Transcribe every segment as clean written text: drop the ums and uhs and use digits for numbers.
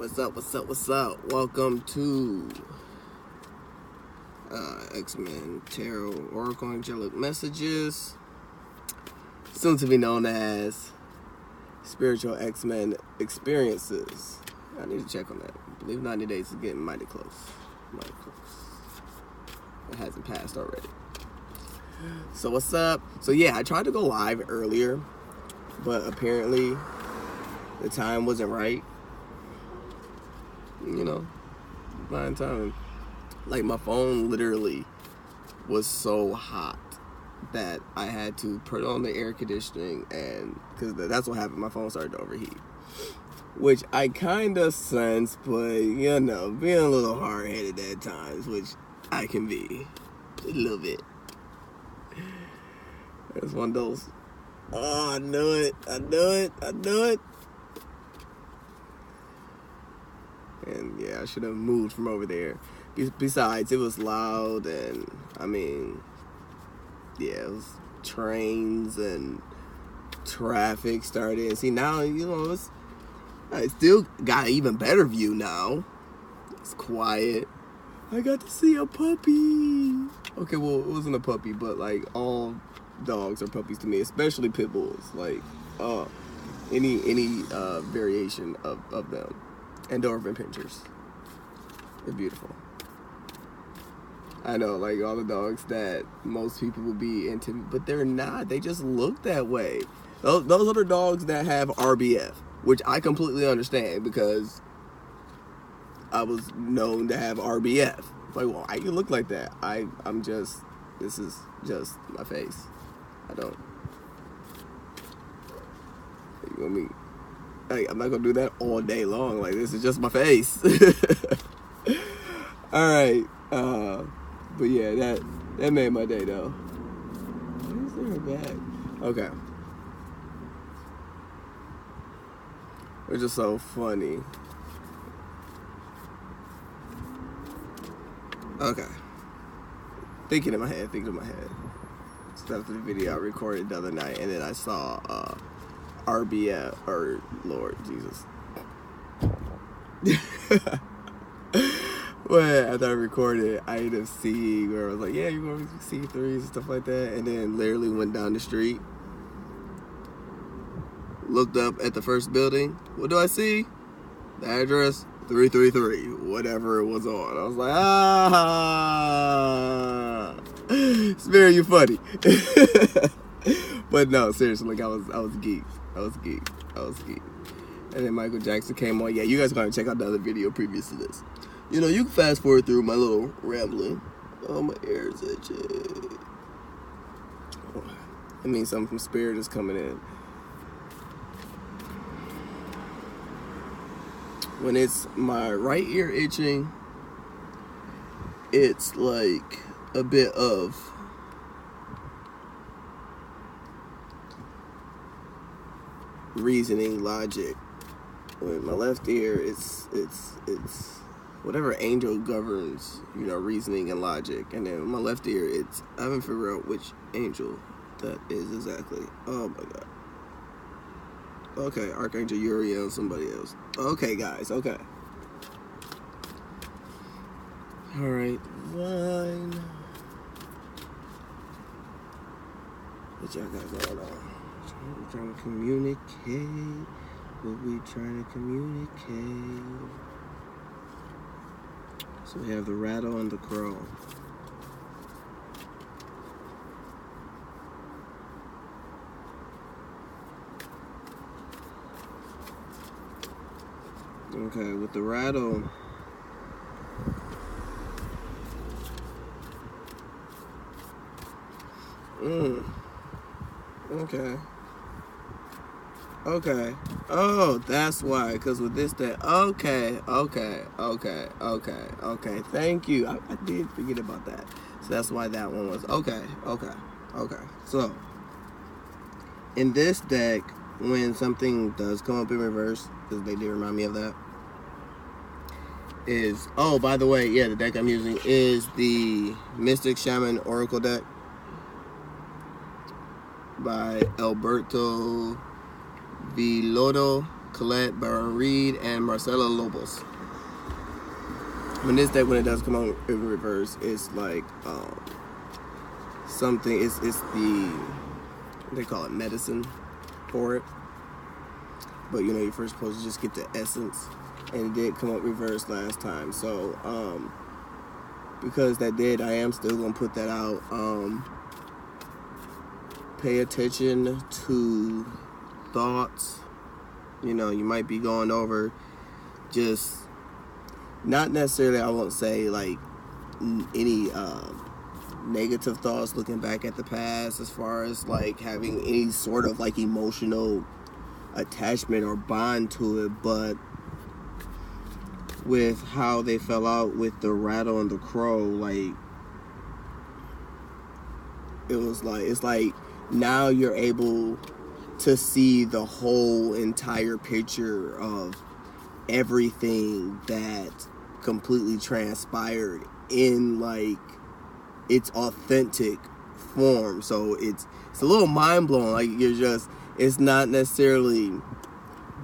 What's up? Welcome to X-Men Tarot Oracle Angelic Messages, soon to be known as Spiritual X-Men Experiences. I need to check on that. I believe 90 days is getting mighty close. It hasn't passed already. So what's up? So yeah, I tried to go live earlier, but apparently the time wasn't right. You know, fine time. Like, my phone literally was so hot that I had to put on the air conditioning, and because that's what happened, my phone started to overheat, which I kind of sense, but you know, being a little hard-headed at times, which I can be a little bit. It's one of those, oh, I knew it. And yeah, I should have moved from over there. Besides, it was loud, and I mean, yeah, it was trains and traffic started. And see, now, you know, I still got an even better view now. It's quiet. I got to see a puppy. Okay, well, it wasn't a puppy, but like, all dogs are puppies to me, especially pit bulls. Like, any variation of them. And Doberman pinchers. They're beautiful. I know, like, all the dogs that most people would be into, but they're not. They just look that way. Those are the dogs that have RBF, which I completely understand because I was known to have RBF. Like, well, why you look like that? This is just my face. You want me? Like, I'm not gonna do that all day long. Like, this is just my face. Alright. But yeah, that made my day though. Why is there a bag? Okay. It's just so funny. Okay. Thinking in my head. Just after the video I recorded the other night, and then I saw RBF, or Lord Jesus. Well, after I recorded, I ended up seeing where I was like, yeah, you're going to see threes and stuff like that. And then literally went down the street, looked up at the first building. What do I see? The address, 333, whatever it was on. I was like, spare you funny. But no, seriously, like, I was geeked. And then Michael Jackson came on. Yeah, you guys are going to check out the other video previous to this. You know, you can fast forward through my little rambling. Oh, my ears itching. I mean, something from Spirit is coming in. When it's my right ear itching, it's like a bit of reasoning, logic. With my left ear, it's whatever angel governs, you know, reasoning and logic. And then with my left ear, I haven't figured out which angel that is exactly. Oh my god. Okay, Archangel Uriel and somebody else. Okay, guys, okay. Alright, fine. What y'all got going on? We're trying to communicate. What we trying to communicate? So we have the rattle and the crow. Okay, with the rattle, Okay. Oh, that's why. Because with this, okay. Thank you. I did forget about that. So that's why that one was, okay. So, in this deck, when something does come up in reverse, because they did remind me of that, is, oh, by the way, yeah, the deck I'm using is the Mystic Shaman Oracle deck by Alberto Villoldo. Colette Baron Reed, and Marcela Lobos. When this deck, when it does come on in reverse, it's like something. It's the, what they call it, medicine for it. But you know, you're first supposed to just get the essence, and it did come up reverse last time. So because that did, I am still gonna put that out. Pay attention to thoughts. You know, you might be going over just not necessarily, I won't say like any negative thoughts looking back at the past, as far as like having any sort of like emotional attachment or bond to it, but with how they fell out with the rattle and the crow, like it was like, it's like now you're able to see the whole entire picture of everything that completely transpired in like its authentic form. So it's a little mind blowing. Like you're just, it's not necessarily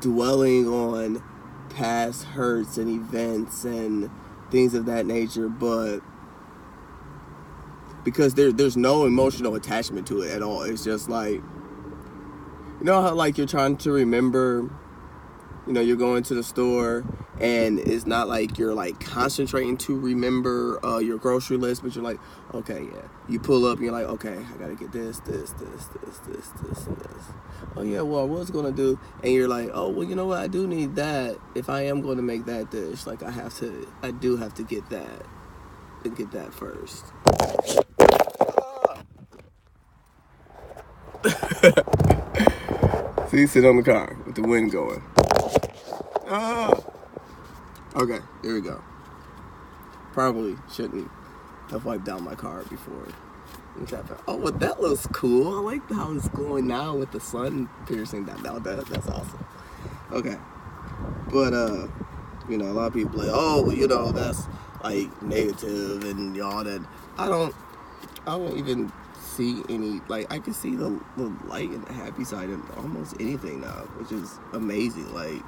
dwelling on past hurts and events and things of that nature, but because there's no emotional attachment to it at all. It's just like, you know how like you're trying to remember, you know, you're going to the store and it's not like you're like concentrating to remember your grocery list, but you're like, okay, yeah. You pull up and you're like, okay, I gotta get this, and this. Oh yeah, well, I was gonna do, and you're like, oh, well, you know what? I do need that. If I am going to make that dish, like I do have to get that and get that first. See, sit on the car with the wind going. Okay, here we go. Probably shouldn't have wiped down my car before. Oh, well, that looks cool. I like how it's going now with the sun piercing that. That's awesome. Okay, but you know, a lot of people like, oh, well, you know, that's like negative and all that. I don't even see any, like, I can see the light and the happy side of almost anything now, which is amazing. Like,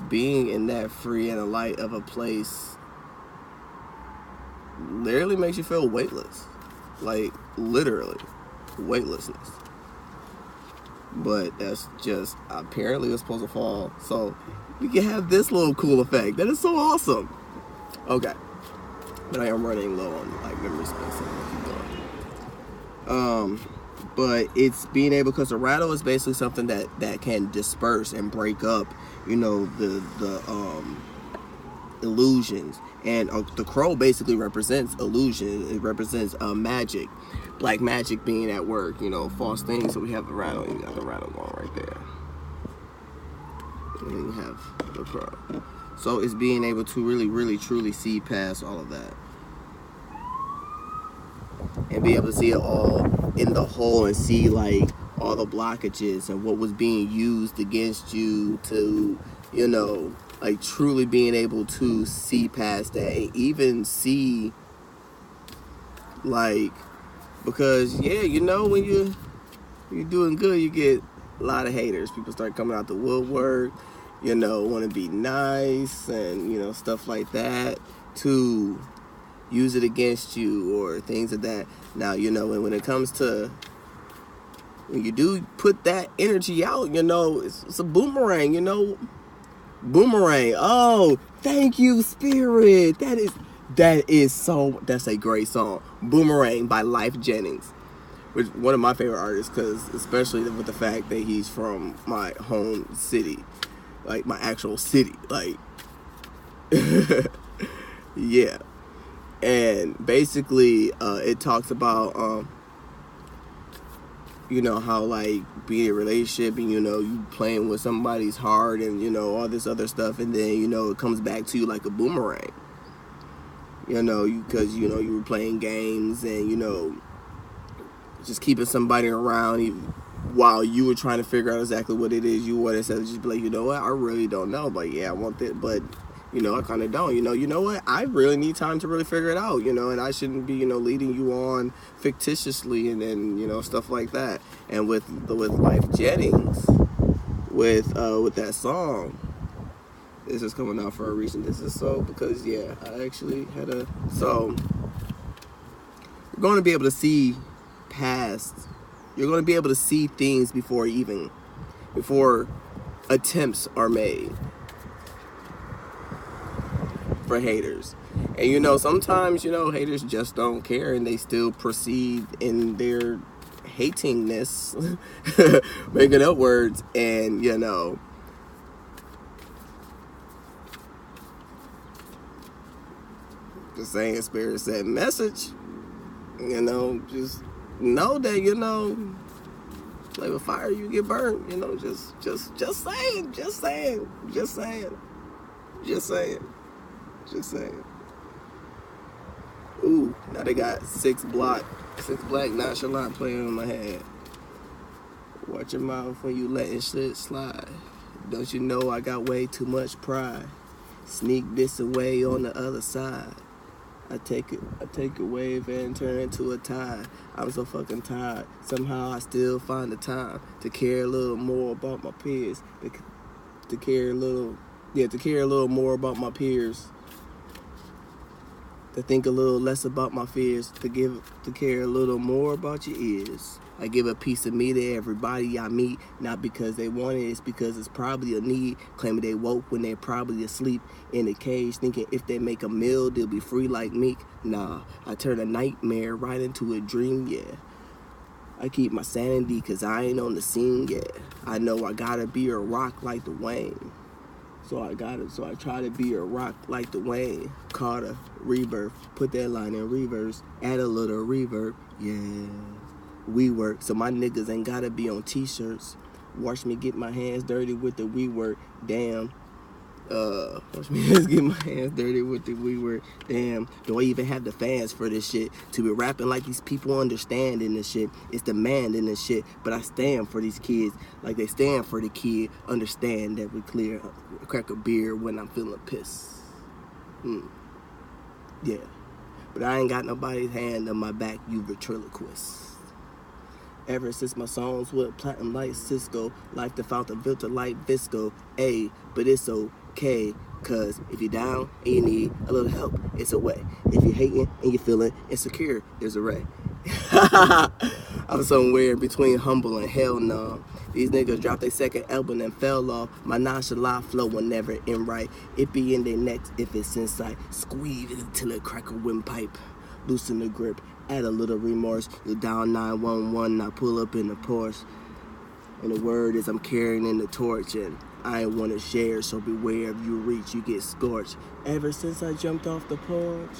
being in that free and the light of a place literally makes you feel weightless. Like, literally weightlessness. But that's just, apparently it's supposed to fall, so we can have this little cool effect. That is so awesome. Okay, but I am running low on like memory space, so I'll keep going. But it's being able, because the rattle is basically something that can disperse and break up, you know, the illusions. And the crow basically represents illusion. It represents magic, black magic being at work, you know, false things. So we have the rattle, and you got the rattle going right there, and then you have the crow. So it's being able to really truly see past all of that and be able to see it all in the whole, and see like all the blockages and what was being used against you, to, you know, like truly being able to see past that, and even see like, because yeah, you know, when you're doing good, you get a lot of haters. People start coming out the woodwork, you know, want to be nice and, you know, stuff like that, to use it against you or things of that. Now, you know, when it comes to, when you do put that energy out, you know, it's a boomerang, you know. Boomerang. Oh, thank you, Spirit. That's a great song. Boomerang by Life Jennings, which one of my favorite artists, because especially with the fact that he's from my home city, like my actual city, like yeah. And basically it talks about you know, how like being in a relationship and, you know, you playing with somebody's heart and, you know, all this other stuff, and then, you know, it comes back to you like a boomerang, you know, because, you know, you were playing games and, you know, just keeping somebody around even while you were trying to figure out exactly what it is you want, instead of just be like, you know what, I really don't know, but yeah, I want that, but you know, I kind of don't, you know what, I really need time to really figure it out, you know, and I shouldn't be, you know, leading you on fictitiously and you know, stuff like that. And with Life Jennings, with that song. This is coming out for a reason. This is so because yeah, I actually had a so you're going to be able to see past. You're going to be able to see things before attempts are made for haters. And you know, sometimes, you know, haters just don't care and they still proceed in their hatingness, making up words, and you know, just saying Spirit said message. You know, just know that, you know, like with fire you get burned, you know, just saying, just saying, just saying, just saying, just saying. Ooh, now they got six black nonchalant playing on my head. Watch your mouth when you letting shit slide. Don't you know I got way too much pride? Sneak this away on the other side. I take a wave and turn it into a tide. I'm so fucking tired. Somehow I still find the time to care a little more about my peers. To care a little more about my peers. To think a little less about my fears. To care a little more about your ears. I give a piece of me to everybody I meet, not because they want it, it's because it's probably a need. Claiming they woke when they're probably asleep in a cage, thinking if they make a meal, they'll be free like Meek. Nah, I turn a nightmare right into a dream, yeah. I keep my sanity cause I ain't on the scene yet. I know I gotta be a rock like Dwayne. So I try to be a rock like Dwayne. Carter, rebirth, put that line in reverse, add a little reverb, yeah. We work, so my niggas ain't gotta be on t-shirts. Watch me get my hands dirty with the we work, damn. Watch me get my hands dirty with the we work, damn. Do I even have the fans for this shit? To be rapping like these people understanding this shit. It's demanding this shit, but I stand for these kids like they stand for the kid. Understand that we clear, crack a beer when I'm feeling pissed. Yeah, but I ain't got nobody's hand on my back, you ventriloquist. Ever since my songs with platinum like Cisco, life the fountain filter like Visco, A, but it's okay, cause if you're down and you need a little help, it's a way. If you're hating and you're feeling insecure, there's a ray. I'm somewhere between humble and hell no. These niggas dropped their second album and fell off. My nonchalant flow will never end right. It be in their necks if it's inside. Squeeze it until it crack a windpipe. Loosen the grip, add a little remorse. You're down 911, I pull up in the Porsche. And the word is I'm carrying in the torch, and I ain't want to share, so beware if you reach, you get scorched. Ever since I jumped off the porch,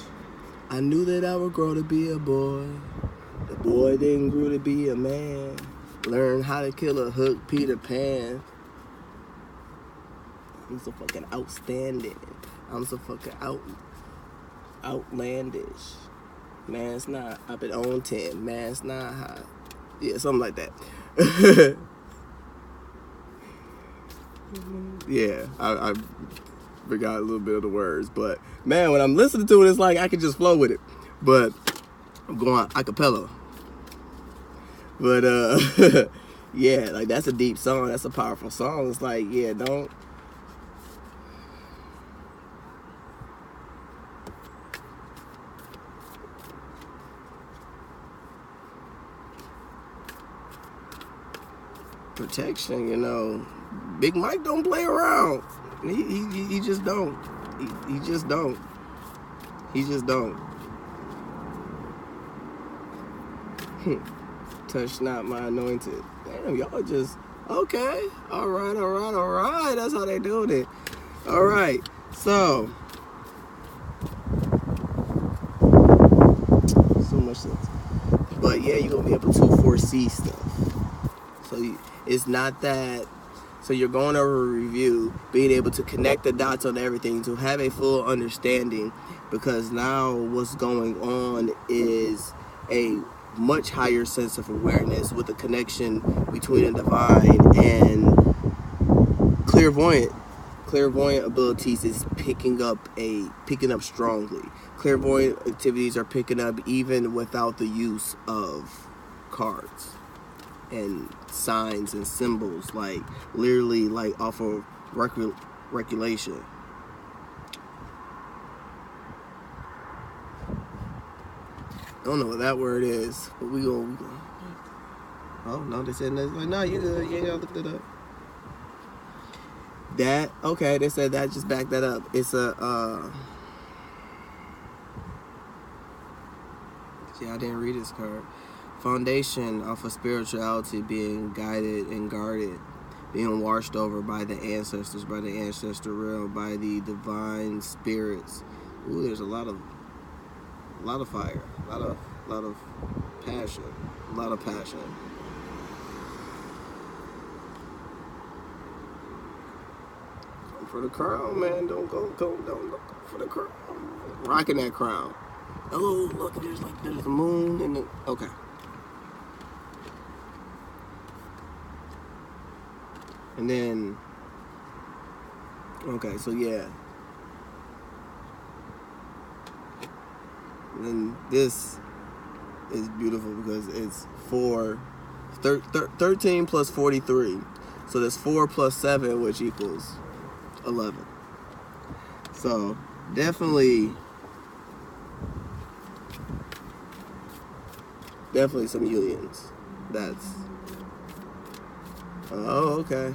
I knew that I would grow to be a boy. The boy then grew to be a man. Learn how to kill a hook, Peter Pan. I'm so fucking outstanding. I'm so fucking outlandish. Man, it's not. I've been on 10. Man, it's not hot. Yeah, something like that. Yeah, I forgot a little bit of the words. But, man, when I'm listening to it, it's like I can just flow with it. But I'm going a cappella. But, yeah, like, that's a deep song. That's a powerful song. It's like, yeah, don't. Protection, you know. Big Mike don't play around. He just don't. He just don't. He just don't. Touch not my anointed. Damn, y'all just okay. All right. That's how they doing it. All right. So much sense. But yeah, you're gonna be able to foresee stuff. So it's not that. So you're going over a review, being able to connect the dots on everything, to have a full understanding, because now what's going on is a much higher sense of awareness with a connection between the divine and clairvoyant. Clairvoyant abilities is picking up strongly. Clairvoyant activities are picking up even without the use of cards. and signs and symbols, like literally like off of regulation. I don't know what that word is, but we go. Oh no, they said that's like, no, you good. You ain't gotta look that up. That okay? They said that. Just back that up. It's a. Yeah, I didn't read this card. Foundation off of spirituality, being guided and guarded, being washed over by the ancestors, by the ancestor realm, by the divine spirits. Ooh, there's a lot of fire, a lot of passion, a lot of passion. Go for the crown, man. Don't go for the crown. Rocking that crown. Oh, look, there's the moon and the okay. And then okay, so yeah. And then this is beautiful because it's 13 plus 43. So there's 4 plus 7, which equals 11. So definitely some unions. That's okay.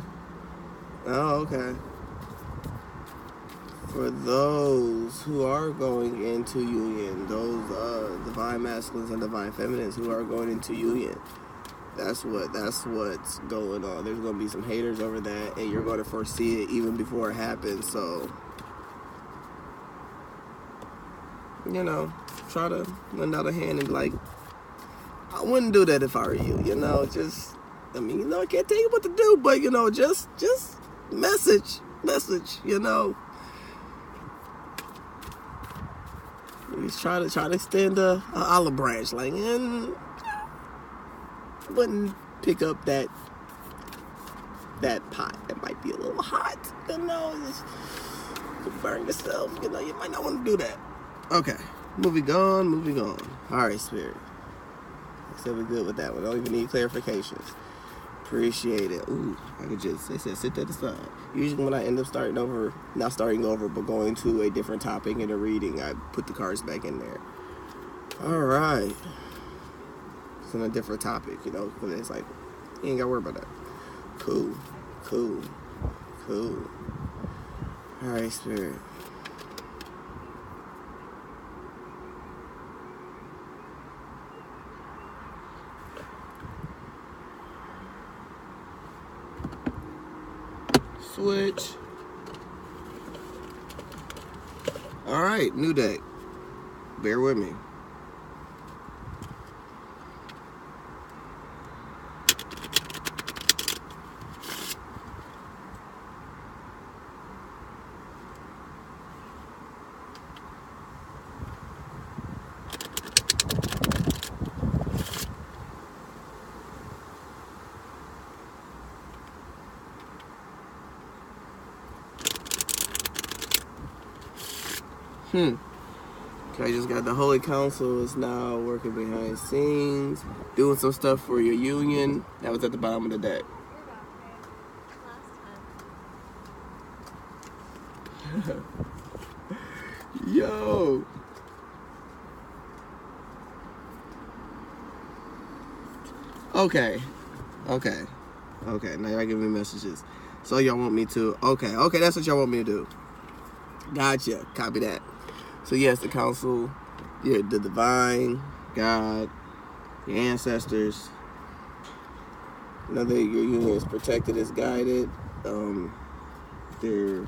For those who are going into union, those divine masculines and divine feminines who are going into union, that's what's going on. There's going to be some haters over that, and you're going to foresee it even before it happens. So, try to lend out a hand and be like, I wouldn't do that if I were you. I can't tell you what to do, but just message. Just try to extend a olive branch, and wouldn't pick up that pot. It might be a little hot, just burn yourself. You might not want to do that. Okay, moving on. All right, Spirit. I said we're good with that one. Don't even need clarifications. Appreciate it. Ooh, they said sit that aside. Usually when I end up not starting over, but going to a different topic in a reading, I put the cards back in there. All right. It's on a different topic, because it's like, you ain't got to worry about that. Cool. All right, Spirit. Switch. All right, new deck. Bear with me. Okay, just got the Holy Council is now working behind the scenes, doing some stuff for your union. That was at the bottom of the deck. Yo. Okay. Now y'all give me messages. So y'all want me to? Okay, that's what y'all want me to do. Gotcha. Copy that. So yes, the council, the divine, God, your ancestors. That your union is protected, is guided. They're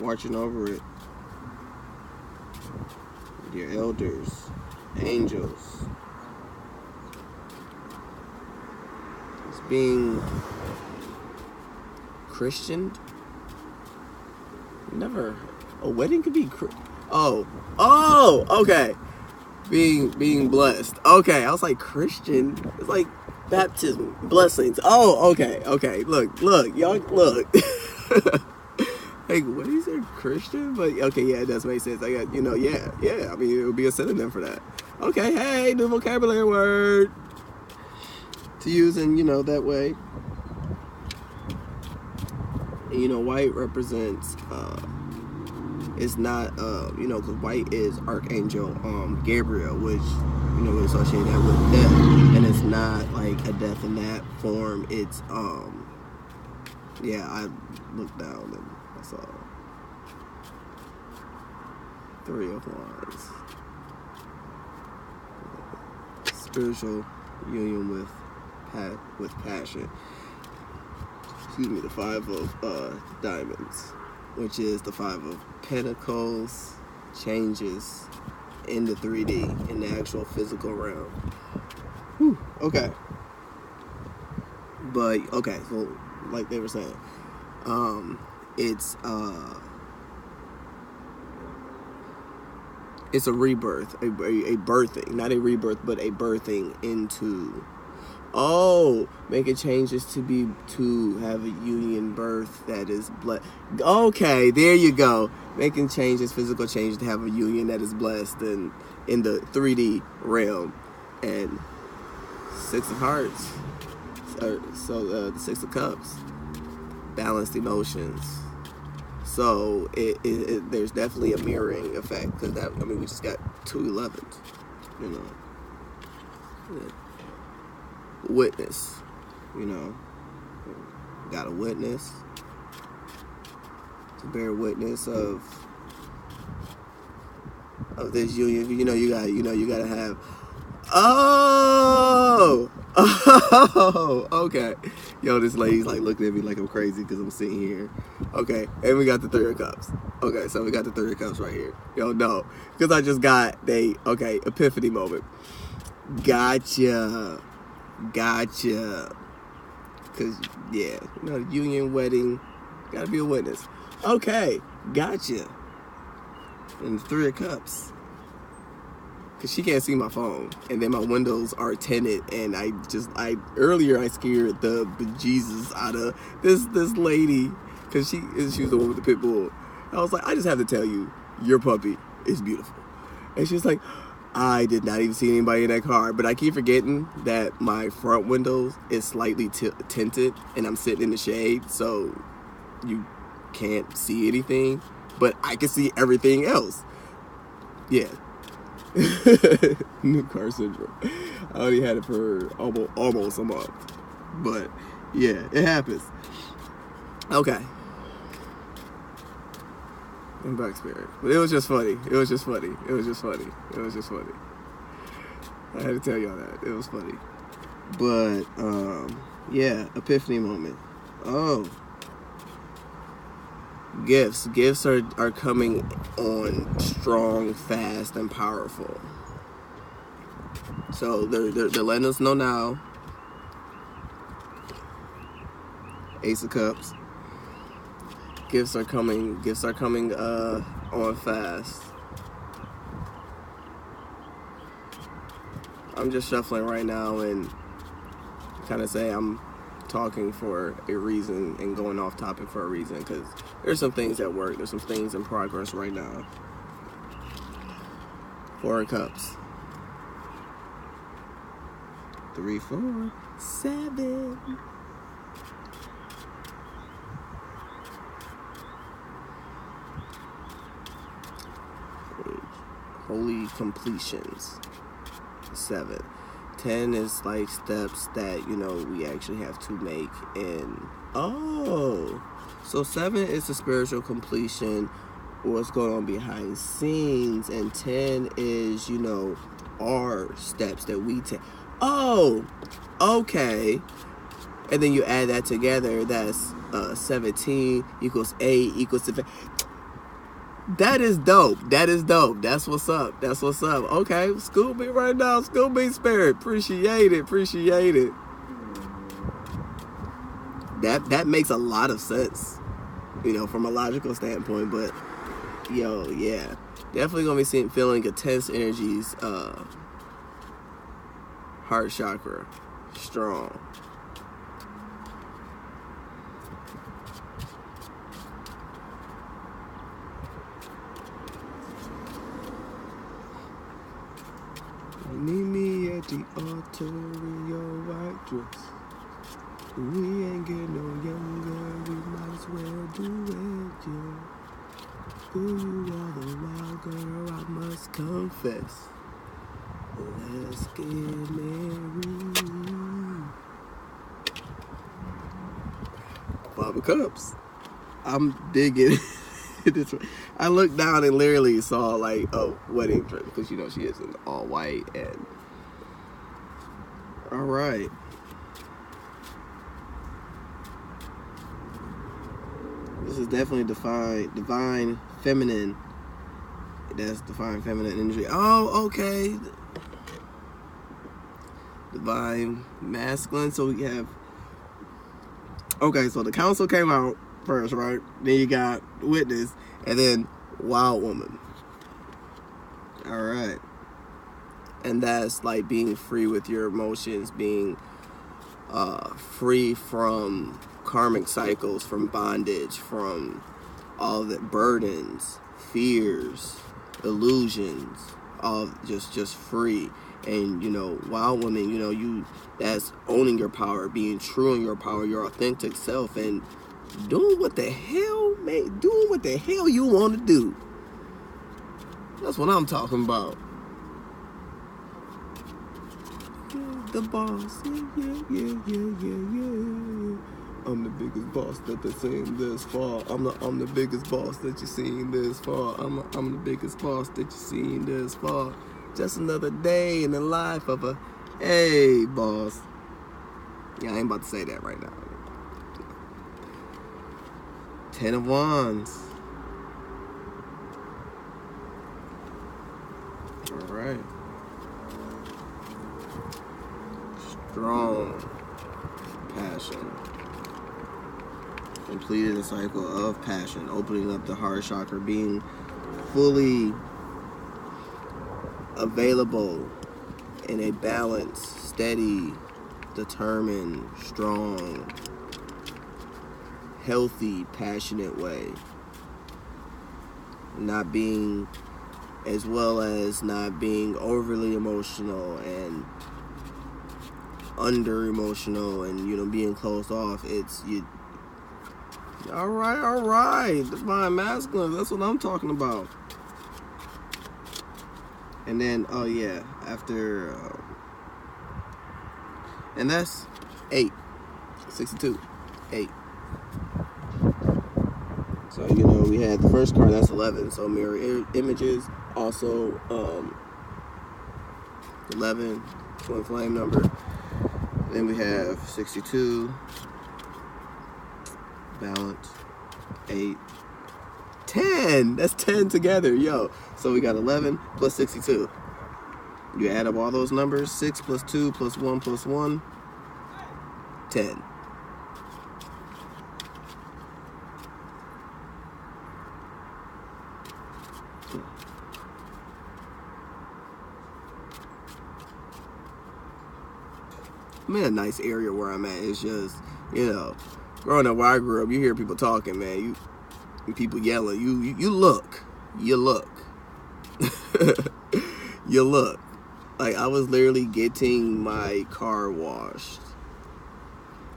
watching over it. Your elders, angels. It's being Christianed. Never. A wedding could be okay. Being blessed. Okay, I was like Christian. It's like baptism, blessings. Oh, okay. Look, y'all, look. Like, what is it, Christian? But okay, yeah, it does make sense. I got, yeah. I mean, it would be a synonym for that. Okay, hey, new vocabulary word. to use in, that way. And, white represents, it's not, because white is Archangel Gabriel, which, we associate that with death. And it's not like a death in that form. It's, I looked down and I saw 3 of Wands. Spiritual union with passion. Excuse me, the 5 of diamonds, which is the 5 of pentacles, changes in the 3D, in the actual physical realm. Whew, okay. But, okay, so like they were saying, it's a rebirth, a birthing, not a rebirth, but a birthing into, making changes to have a union birth that is blessed. Okay, there you go. Making changes, physical changes to have a union that is blessed in the 3D realm. And 6 of Hearts, so the 6 of Cups, balanced emotions. So there's definitely a mirroring effect, because we just got 2 11s, Yeah. Witness, got a witness to bear witness of this union. You gotta have. Okay. Yo, this lady's like looking at me like I'm crazy because I'm sitting here. Okay, and we got the 3 of Cups. Okay, so we got the 3 of Cups right here. Yo, no, because I just got epiphany moment. Gotcha. Because, union, wedding, gotta be a witness. Okay, gotcha. And the 3 of Cups. Because she can't see my phone, and then my windows are tinted, and earlier I scared the bejesus out of this lady, because she was the one with the pit bull. I was like, I just have to tell you, your puppy is beautiful. And she was like, I did not even see anybody in that car, but I keep forgetting that my front windows is slightly tinted, and I'm sitting in the shade, so you can't see anything, but I can see everything else. Yeah. New car syndrome. I already had it for almost a month, but yeah, it happens. Okay, I'm back, spirit. But it was just funny. I had to tell y'all that it was funny. But epiphany moment. Gifts are coming on strong, fast, and powerful. So they're letting us know now. Ace of Cups. Gifts are coming on fast. I'm just shuffling right now and kind of say I'm talking for a reason and going off topic for a reason, because there's some things at work. There's some things in progress right now. 4 of Cups. 3, 4, 7. Holy completions. 7. 10 is like steps that, we actually have to make. And, so 7 is the spiritual completion, what's going on behind scenes. And 10 is, our steps that we take. Oh, okay. And then you add that together, that's 17 equals 8 equals to... That is dope. That's what's up. Okay, school me right now. School me, spirit. Appreciate it. That makes a lot of sense, from a logical standpoint. But, yeah. Definitely going to be feeling intense energies. Heart chakra. Strong. Meet me at the altar in your white dress. We ain't getting no younger, we might as well do it, yeah. Girl, you are the wild girl, I must confess. Let's get married. 5 of Cups. I'm digging this one. I looked down and literally saw like a wedding dress because you know she is in all white and all right. This is definitely divine feminine. That's divine feminine energy. Oh, okay. Divine masculine. So we have. Okay, so the council came out first, right? Then you got witness, and then wild woman. All right. And that's like being free with your emotions, being free from karmic cycles, from bondage, from all the burdens, fears, illusions, all just free. And you know, wild woman, you know, that's owning your power, being true in your power, your authentic self, and doing what the hell you want to do. That's what I'm talking about. The boss, yeah. I'm the biggest boss that they're seen this far. I'm the biggest boss that you've seen this far. I'm the biggest boss that you've seen this far. Just another day in the life of a hey boss. Yeah, I ain't about to say that right now. 10 of Wands. All right. Strong passion. Completed a cycle of passion, opening up the heart chakra, being fully available in a balanced, steady, determined, strong, healthy, passionate way. Not being, as well as not being overly emotional and under emotional and, you know, being closed off. It's you. All right. Divine masculine. That's what I'm talking about. And then, oh yeah, after, and that's 8, 62, 8. So, you know, we had the first card, that's 11. So mirror images, also 11, twin flame number. Then we have 62, balance, 8, 10. That's 10 together, yo. So we got 11 plus 62. You add up all those numbers, 6 plus 2 plus 1 plus 1, 10. I'm in a nice area where I'm at. It's just, you know, growing up where I grew up, you hear people talking, man. People yelling. You look. You look. Like, I was literally getting my car washed.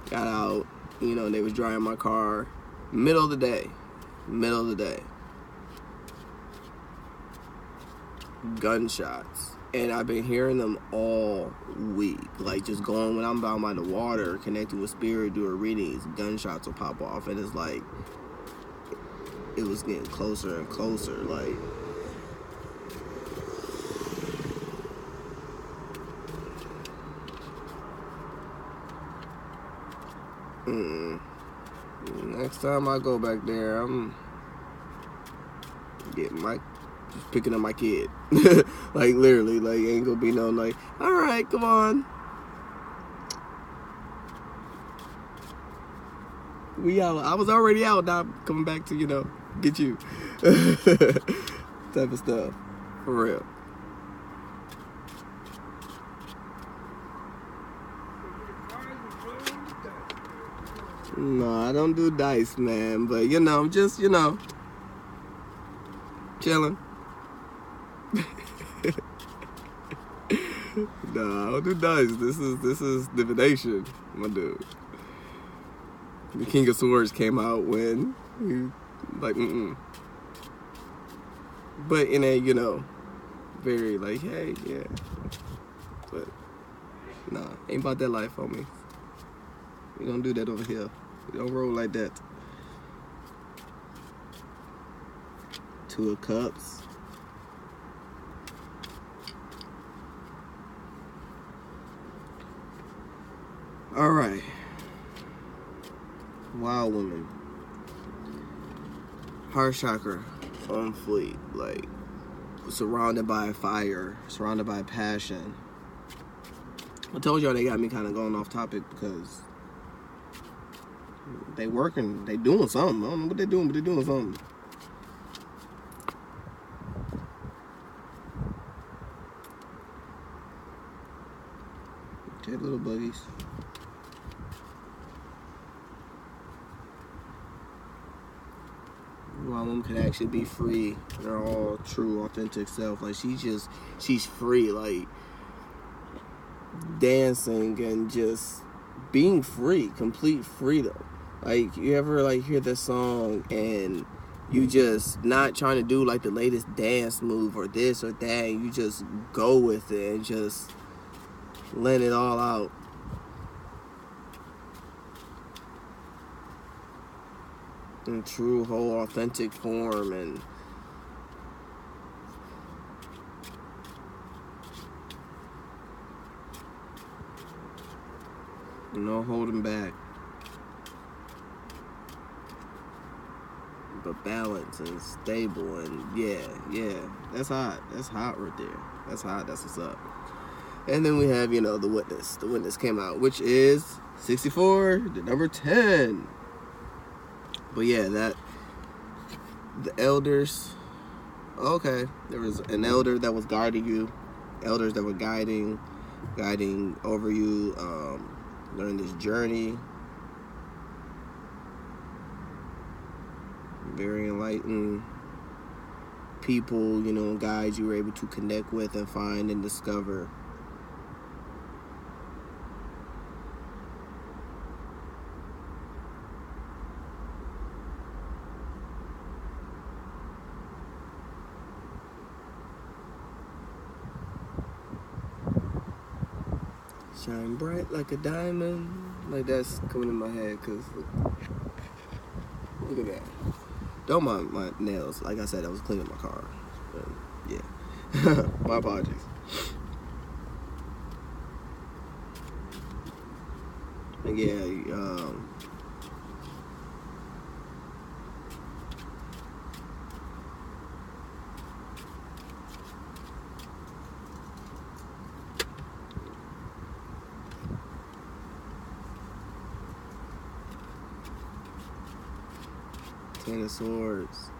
Got out, you know, and they was drying my car. Middle of the day. Gunshots. And I've been hearing them all week. Like, just going when I'm down by the water, connecting with spirit, doing readings, gunshots will pop off. And it's like, it was getting closer and closer. Like, next time I go back there, I'm just picking up my kid. Like, literally, like, ain't gonna be no, like, all right, come on. We out. I was already out, now I'm coming back to, you know, get you. Type of stuff. For real. No, I don't do dice, man. But, you know, I'm just, you know, chilling. Nah, I don't do dice. This is divination, my dude. The King of Swords came out when you like but in a very like hey yeah, but nah, ain't about that life, homie. We don't do that over here. We don't roll like that. Two of Cups. All right. Wild woman. Heart chakra on fleek, like surrounded by fire, surrounded by passion. I told y'all they got me kind of going off topic because they working, they doing something. I don't know what they're doing, but they're doing something. Okay, little buggies. My woman could actually be free. They're all true, authentic self. Like she's free, like dancing and just being free, complete freedom. Like you ever like hear this song and you just not trying to do like the latest dance move or this or that, and you just go with it and just let it all out. In true, whole, authentic form, and no holding back, but balance and stable, and yeah, that's hot. That's hot right there. That's hot. That's what's up. And then we have, the Witness. The Witness came out, which is 64, the number 10. But yeah, the elders. Okay, there was an elder that was guarding you, elders that were guiding over you during this journey. Very enlightened people, guides you were able to connect with and find and discover. Shine bright like a diamond. Like that's coming in my head because look at that. Don't mind my nails. Like I said, I was cleaning my car. But yeah. My apologies. And yeah, Ten of Swords.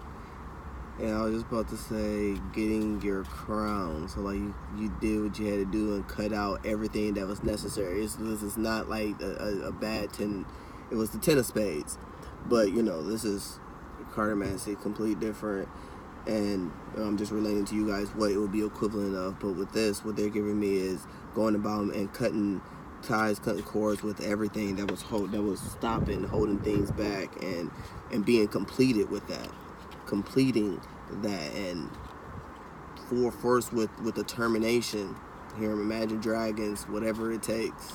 And I was just about to say, getting your crown. So like you did what you had to do and cut out everything that was necessary. This is not like a bad 10. It was the 10 of spades. But this is cartomancy, complete different. And I'm just relating to you guys what it would be equivalent of. But with this, what they're giving me is going about and cutting ties, cutting cords with everything that was stopping, holding things back, and being completed with that, completing that, and first with determination. Here, Imagine Dragons, whatever it takes,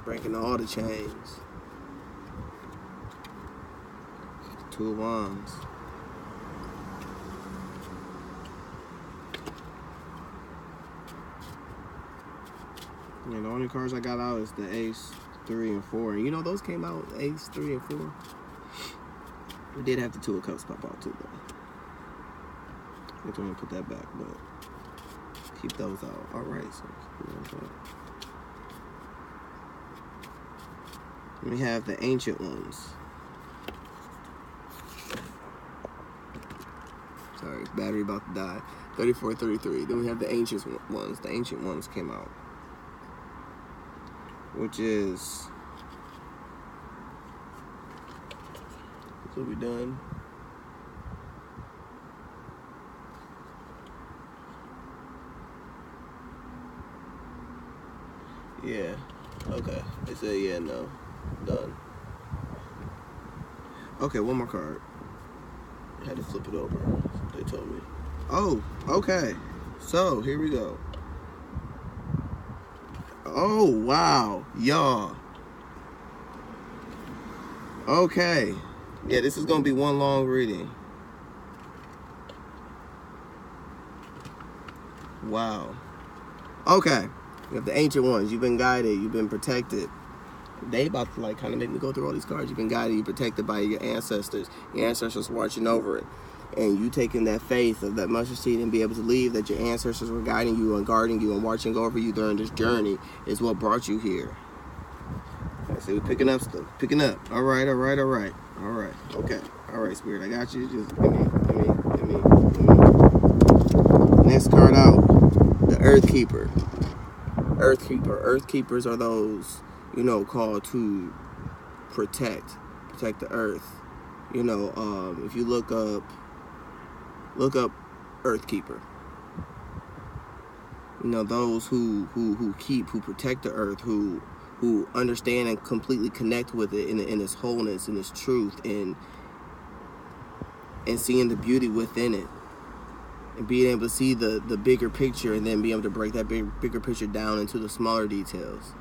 breaking all the chains. Two of Wands. Yeah, the only cards I got out is the Ace, 3, and 4. And those came out, Ace, 3, and 4. We did have the Two of Cups pop out too, though. I'm going to put that back, but keep those out. Alright, so we have the Ancient Ones. Sorry, battery about to die. 34, 33. Then we have the Ancient Ones. The Ancient Ones came out, which is this will be done. Yeah. Okay. They said, yeah, no. Done. Okay, one more card. I had to flip it over. They told me. Oh, okay. So, here we go. Oh, wow. Y'all. Okay. Yeah, this is going to be one long reading. Wow. Okay. You have the ancient ones. You've been guided. You've been protected. They about to like kind of make me go through all these cards. You've been guided. You're protected by your ancestors. Your ancestors watching over it. And you taking that faith of that mustard seed and be able to believe that your ancestors were guiding you and guarding you and watching over you during this journey is what brought you here. I see, we're picking up stuff. Picking up. All right. Okay. All right, Spirit. I got you. Just give me. Next card out. The Earth Keeper. Earth Keeper. Earth Keepers are those, called to protect the earth. If you look up Earth Keeper. Those who protect the earth, who understand and completely connect with it in its wholeness, in its truth, and seeing the beauty within it, and being able to see the bigger picture, and then be able to break that bigger picture down into the smaller details.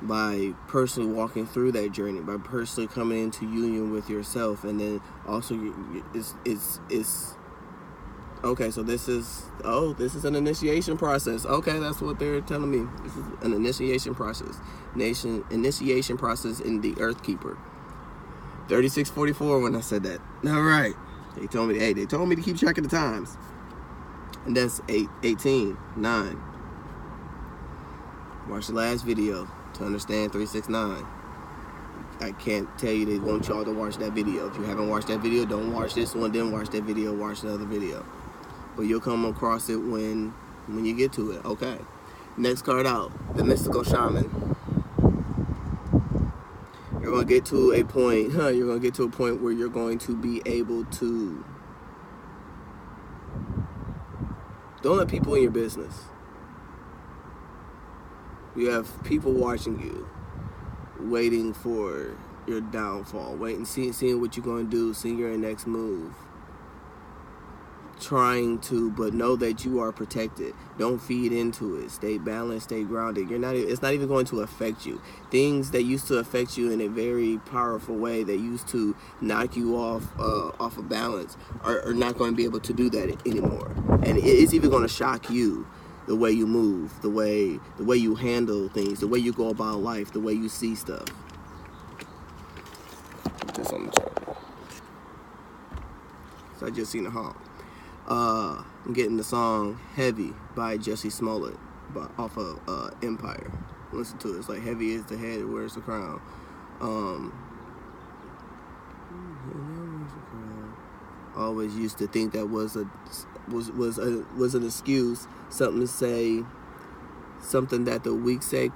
By personally walking through that journey, by personally coming into union with yourself, and then also it's okay. So this is an initiation process. Okay, that's what they're telling me. This is an initiation process. Initiation process in the Earth Keeper. 3644 when I said that. All right. They told me to keep track of the times. And that's 18:9. Watch the last video to understand 369. I can't tell you they want y'all to watch that video. If you haven't watched that video, don't watch this one, then watch that video, watch the other video. But you'll come across it when you get to it. Okay. Next card out, the Mystical Shaman. You're gonna get to a point, where you're going to be able to don't let people in your business. You have people watching you, waiting for your downfall, seeing what you're going to do, seeing your next move. But know that you are protected. Don't feed into it. Stay balanced, stay grounded. It's not even going to affect you. Things that used to affect you in a very powerful way, that used to knock you off of balance, are not going to be able to do that anymore. And it's even going to shock you. The way you move, the way you handle things, the way you go about life, the way you see stuff. Put this on the chart. So I just seen a hawk. I'm getting the song "Heavy" by Jussie Smollett, off of Empire. Listen to it. It's like heavy is the head, where's the crown? Always used to think that was an excuse, something to say, something that the weak said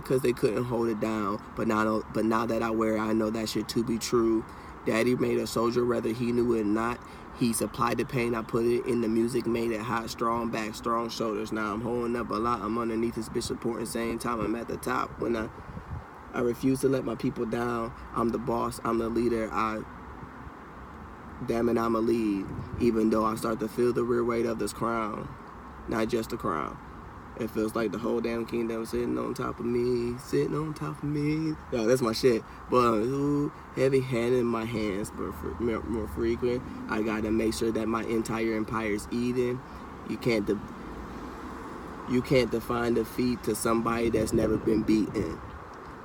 because they couldn't hold it down. But now that I wear it, I know that shit to be true. Daddy made a soldier whether he knew it or not. He supplied the pain, I put it in the music, made it hot, strong back, strong shoulders. Now I'm holding up a lot, I'm underneath this bitch supporting, same time I'm at the top. When I refuse to let my people down, I'm the boss, I'm the leader, damn it, I'm a lead. Even though I start to feel the real weight of this crown, not just the crown. It feels like the whole damn kingdom sitting on top of me. Yo, that's my shit. But heavy hand in my hands, but more frequent. I gotta make sure that my entire empire's eating. You can't define defeat to somebody that's never been beaten.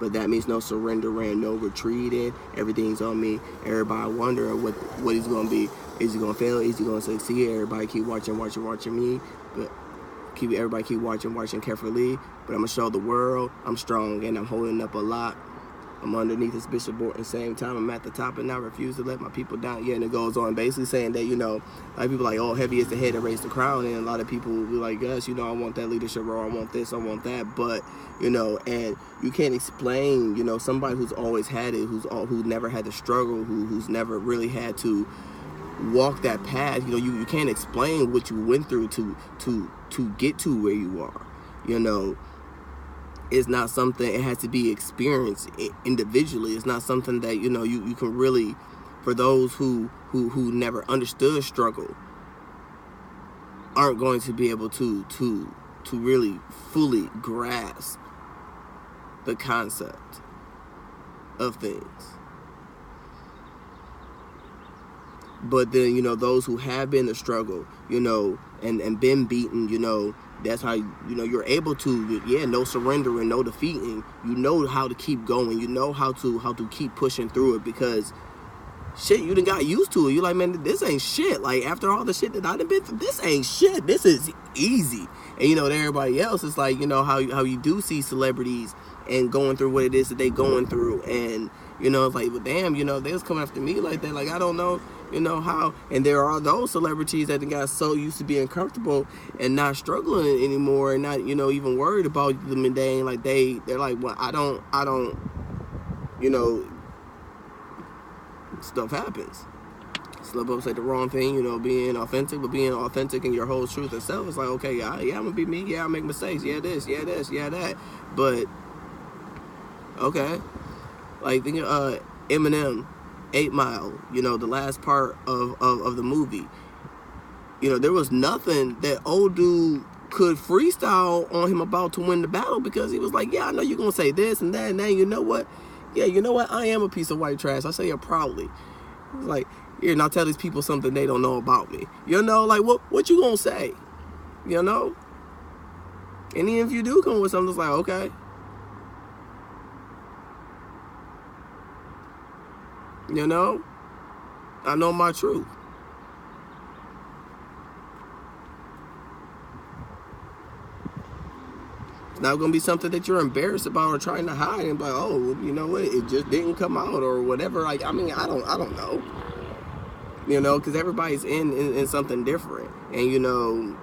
But that means no surrendering, no retreating. Everything's on me. Everybody wondering what he's gonna be. Is he gonna fail? Is he gonna succeed? Everybody keep watching me. But everybody keep watching carefully. But I'm gonna show the world I'm strong and I'm holding up a lot. I'm underneath this bishop board at the same time. I'm at the top and I refuse to let my people down. Yeah, and it goes on basically saying that, a lot of people like, oh, heavy is the head that raised the crown. And a lot of people will be like, yes, I want that leadership role. I want this, I want that. But, and you can't explain, somebody who's always had it, who never had to struggle, who's never really had to walk that path. You can't explain what you went through to get to where you are. It's not something, it has to be experienced individually. It's not something that you can really, for those who never understood struggle, aren't going to be able to really fully grasp the concept of things. But then, those who have been in the struggle, and been beaten, that's how, you're able to, no surrendering, no defeating. You know how to keep going. You know how to keep pushing through it, because shit, you done got used to it. You like, man, this ain't shit. Like, after all the shit that I done been through, this ain't shit. This is easy. And, to everybody else, it's like, how you do see celebrities and going through what it is that they going through. And, it's like, well, damn, they was coming after me like that. Like, I don't know, how. And there are those celebrities that got so used to being comfortable and not struggling anymore, and not, even worried about the mundane. Like, they're like, well, I don't, stuff happens. Slip up, say the wrong thing, being authentic, but being authentic in your whole truth and self. It's like, okay, yeah, I'm gonna be me. Yeah, I make mistakes. Yeah, this, yeah, that. But, okay. Like, think of Eminem, 8 Mile, the last part of the movie. There was nothing that old dude could freestyle on him about to win the battle, because he was like, yeah, I know you're gonna say this and that, and then you know what? Yeah, I am a piece of white trash. I say it proudly. It's like, here, now tell these people something they don't know about me. Like, what you gonna say? And then if you do come with something, it's like, okay. I know my truth. It's not going to be something that you're embarrassed about or trying to hide and be like, oh, you know what, it just didn't come out or whatever. Like, I mean, I don't know. Because everybody's in something different. And,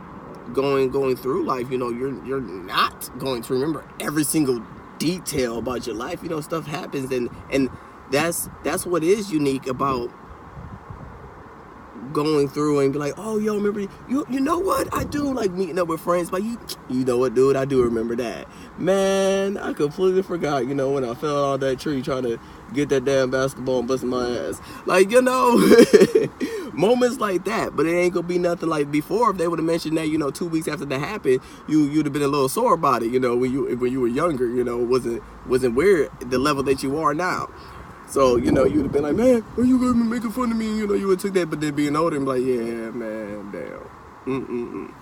going through life, you're not going to remember every single detail about your life. Stuff happens, and that's what is unique about going through and be like, oh, yo, remember, you know what, I do like meeting up with friends, but you know what, dude, I do remember that. Man, I completely forgot, when I fell out of that tree trying to get that damn basketball and busting my ass. Like, moments like that. But it ain't gonna be nothing like before. If they would have mentioned that, 2 weeks after that happened, you'd have been a little sore about it, when you were younger, wasn't where the level that you are now. So, you'd have been like, man, why you gonna be making fun of me? You would have took that, but then being older and be like, yeah, man, damn.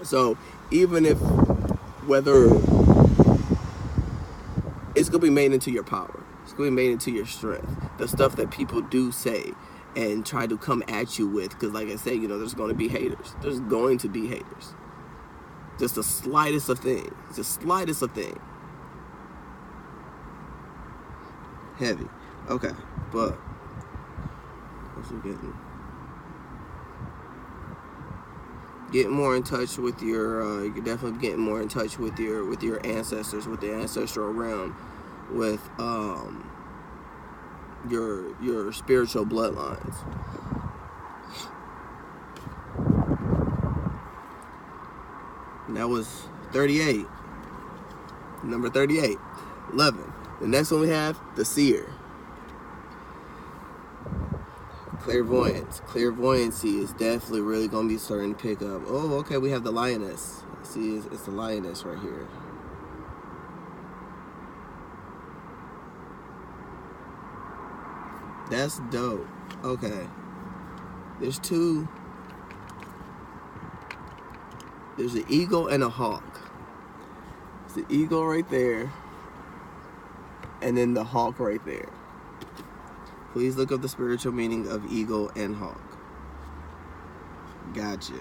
So, even if, whether it's gonna be made into your power, it's gonna be made into your strength, the stuff that people do say and try to come at you with, because like I said, there's gonna be haters. There's going to be haters. Just the slightest of things. Heavy. Okay, but what's we getting more in touch with your you're definitely getting more in touch with your ancestors, with the ancestral realm, with your spiritual bloodlines. And that was 38. Number 38. 11. The next one we have, the seer. Clairvoyance. Clairvoyancy is definitely really going to be starting to pick up. Oh, okay, we have the lioness. See, it's the lioness right here. That's dope. Okay. There's two. There's an eagle and a hawk. It's the eagle right there. And then the hawk right there. Please look up the spiritual meaning of eagle and hawk. Gotcha.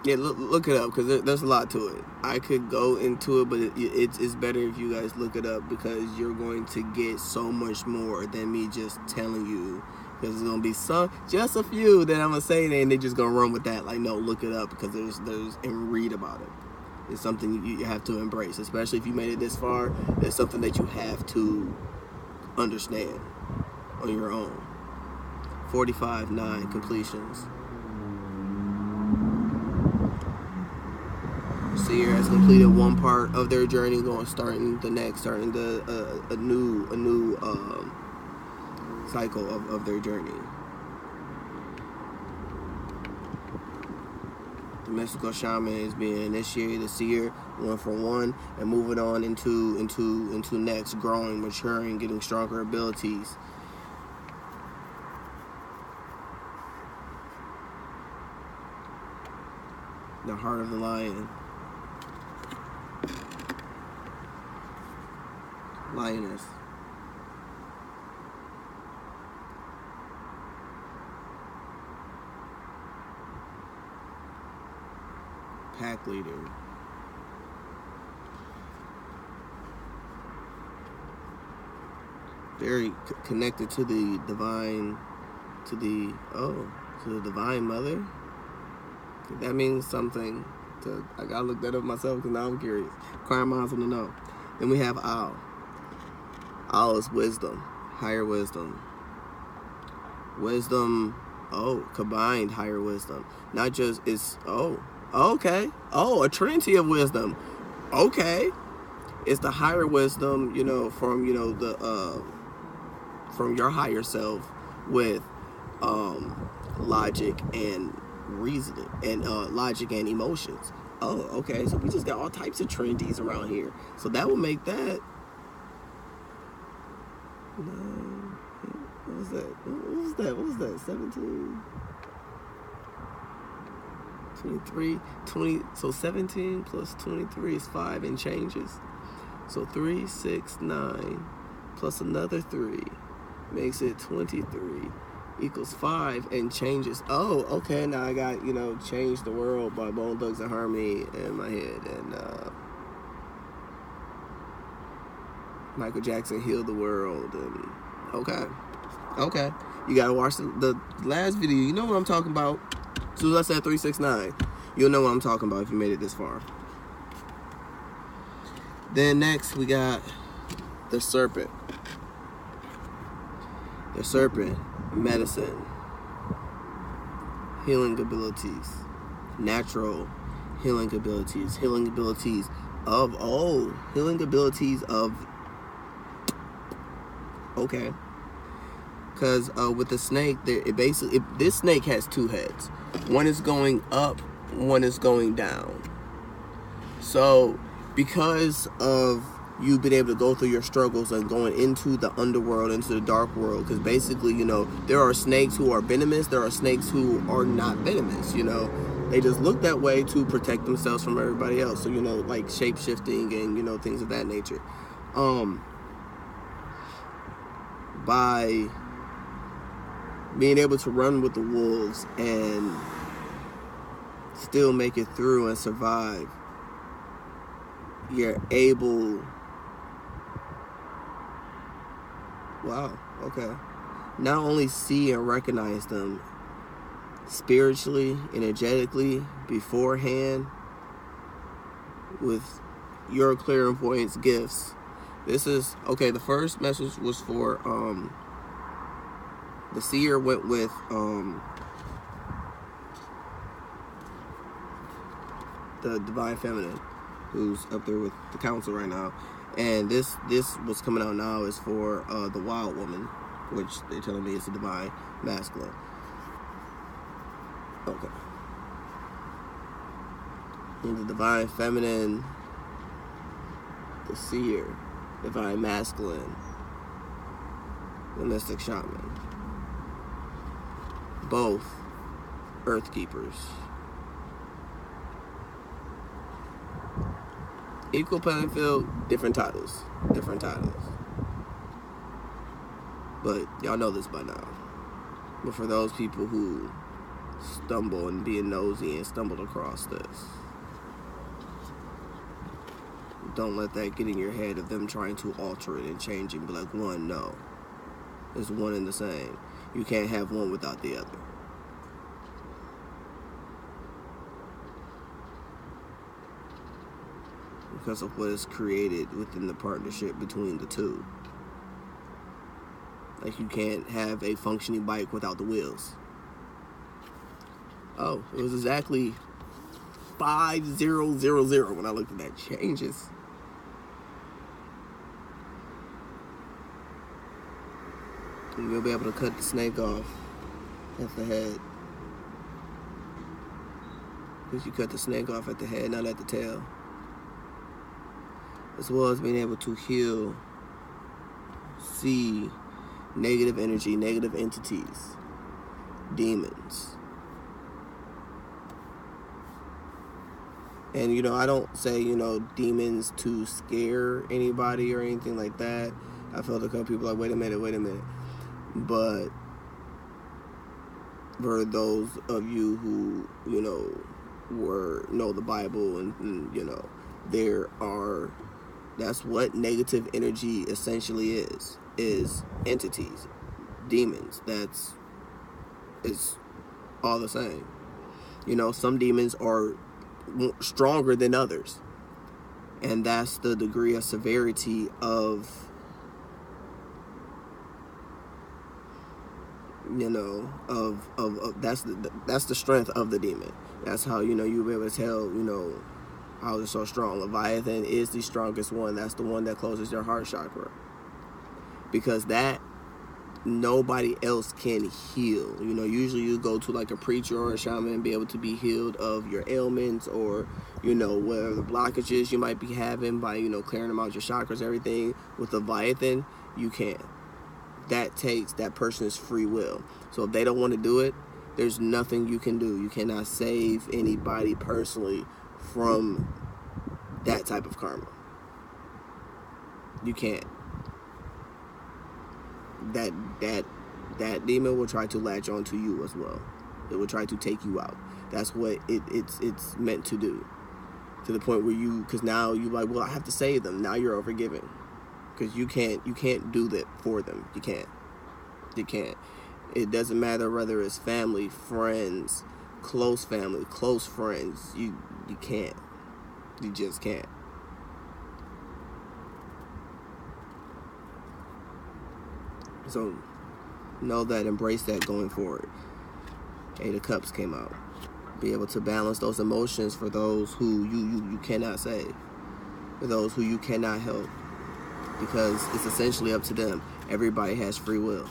Yeah, look it up because there's a lot to it. I could go into it, but it's better if you guys look it up because you're going to get so much more than me just telling you. Because there's gonna be just a few that I'm gonna say, and they're just gonna run with that. Like, no, look it up because there's and read about it. It's something you have to embrace, especially if you made it this far. It's something that you have to understand on your own. 45.9 completions. Seer has completed one part of their journey, starting the a new cycle of their journey. The mystical shaman is being initiated. The seer, 1 for 1, and moving on into next, growing, maturing, getting stronger abilities. The heart of the lion. Lioness. Pack leader. Very connected to the divine, to the divine mother. That means something. I gotta look that up myself because now I'm curious. Inquiring minds want to know. Then we have Owl. Owl is wisdom, higher wisdom. Wisdom, combined higher wisdom. Not just, okay. A trinity of wisdom. Okay. It's the higher wisdom, from, from your higher self with logic and reasoning and logic and emotions. Oh, okay. So we just got all types of trinities around here. So that would make that. What was that? 17? 23? 20. So 17 plus 23 is 5 and changes. So 3, 6, 9 plus another 3 makes it 23 equals 5 and changes. Oh, okay. Now I got, Change the World by Bone Thugs and Harmony in my head. And Michael Jackson Healed the World. And okay. You gotta watch the last video. You know what I'm talking about. So let's say 3, 6, 9. You'll know what I'm talking about if you made it this far. Then next we got the serpent. The serpent, medicine, healing abilities, natural healing abilities of okay. Because with the snake, this snake has 2 heads. One is going up, one is going down. So because of you've been able to go through your struggles and going into the underworld, into the dark world, because basically, there are snakes who are venomous, there are snakes who are not venomous, They just look that way to protect themselves from everybody else. So, like shape-shifting and, things of that nature. By being able to run with the wolves and still make it through and survive, you're able... Wow, okay. Not only see and recognize them spiritually, energetically, beforehand, with your clairvoyance gifts. This is, the first message was for, the seer went with, the divine feminine, who's up there with the council right now. And this what's coming out now is for the wild woman, which they're telling me is the divine masculine. Okay. And the divine feminine, the seer, divine masculine, the mystic shaman. Both earth keepers. Equal playing field, different titles. But y'all know this by now. But for those people who stumble and being nosy and stumbled across this. Don't let that get in your head of them trying to alter it and change it and be like, one, no. It's one and the same. You can't have one without the other. Because of what is created within the partnership between the two. Like, you can't have a functioning bike without the wheels. Oh, it was exactly 5000 when I looked at that. Changes. And you'll be able to cut the snake off at the head. Because you cut the snake off at the head, not at the tail. As well as being able to heal, see negative energy, negative entities, demons. And, you know, I don't say, you know, demons to scare anybody or anything like that. I felt a couple people like, wait a minute. But for those of you who, you know, know the Bible and you know, that's what negative energy essentially is entities, demons. It's all the same. You know, some demons are stronger than others, and that's the degree of severity of, you know, that's the strength of the demon. That's how, you know, you'll be able to tell, you know, how they're so strong. Leviathan is the strongest one. That's the one that closes your heart chakra, because that nobody else can heal. You know, usually you go to like a preacher or a shaman and be able to be healed of your ailments, or, you know, whatever the blockages you might be having by, you know, clearing them out your chakras, everything. With Leviathan, you can't. That takes that person's free will. So if they don't want to do it, there's nothing you can do. You cannot save anybody personally from that type of karma. You can't. That demon will try to latch onto you as well. It will try to take you out. That's what it's meant to do. To the point where because now you're like, well, I have to save them. Now you're overgiving, because you can't do that for them. You can't. It doesn't matter whether it's family, friends, close family, close friends. You can't. You just can't. So know that, embrace that going forward. Eight of Cups came out. Be able to balance those emotions for those who you cannot save, for those who you cannot help, because it's essentially up to them. Everybody has free will.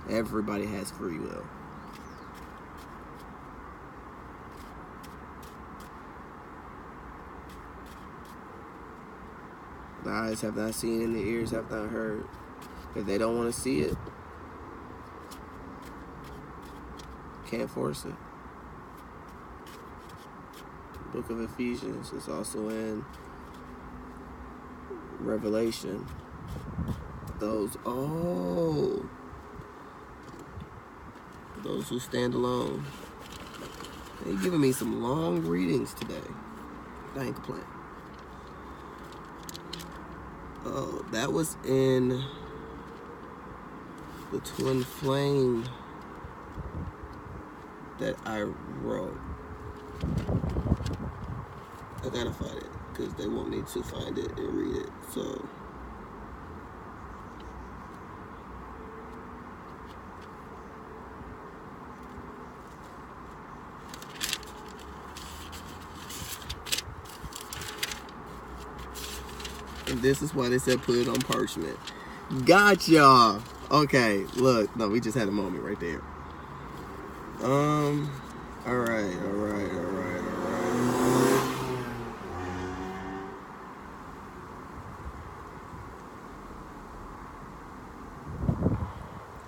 Everybody has free will. The eyes have not seen and the ears have not heard. If they don't want to see it, can't force it. Book of Ephesians is also in Revelation. Those who stand alone. They're giving me some long readings today. I ain't complaining. Oh, that was in the Twin Flame that I wrote. I gotta find it because they want me to find it and read it. So and this is why they said put it on parchment. Gotcha. Okay, look. No, we just had a moment right there. All right.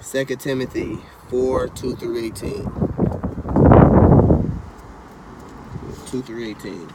Second Timothy 4:2-18. 2-18.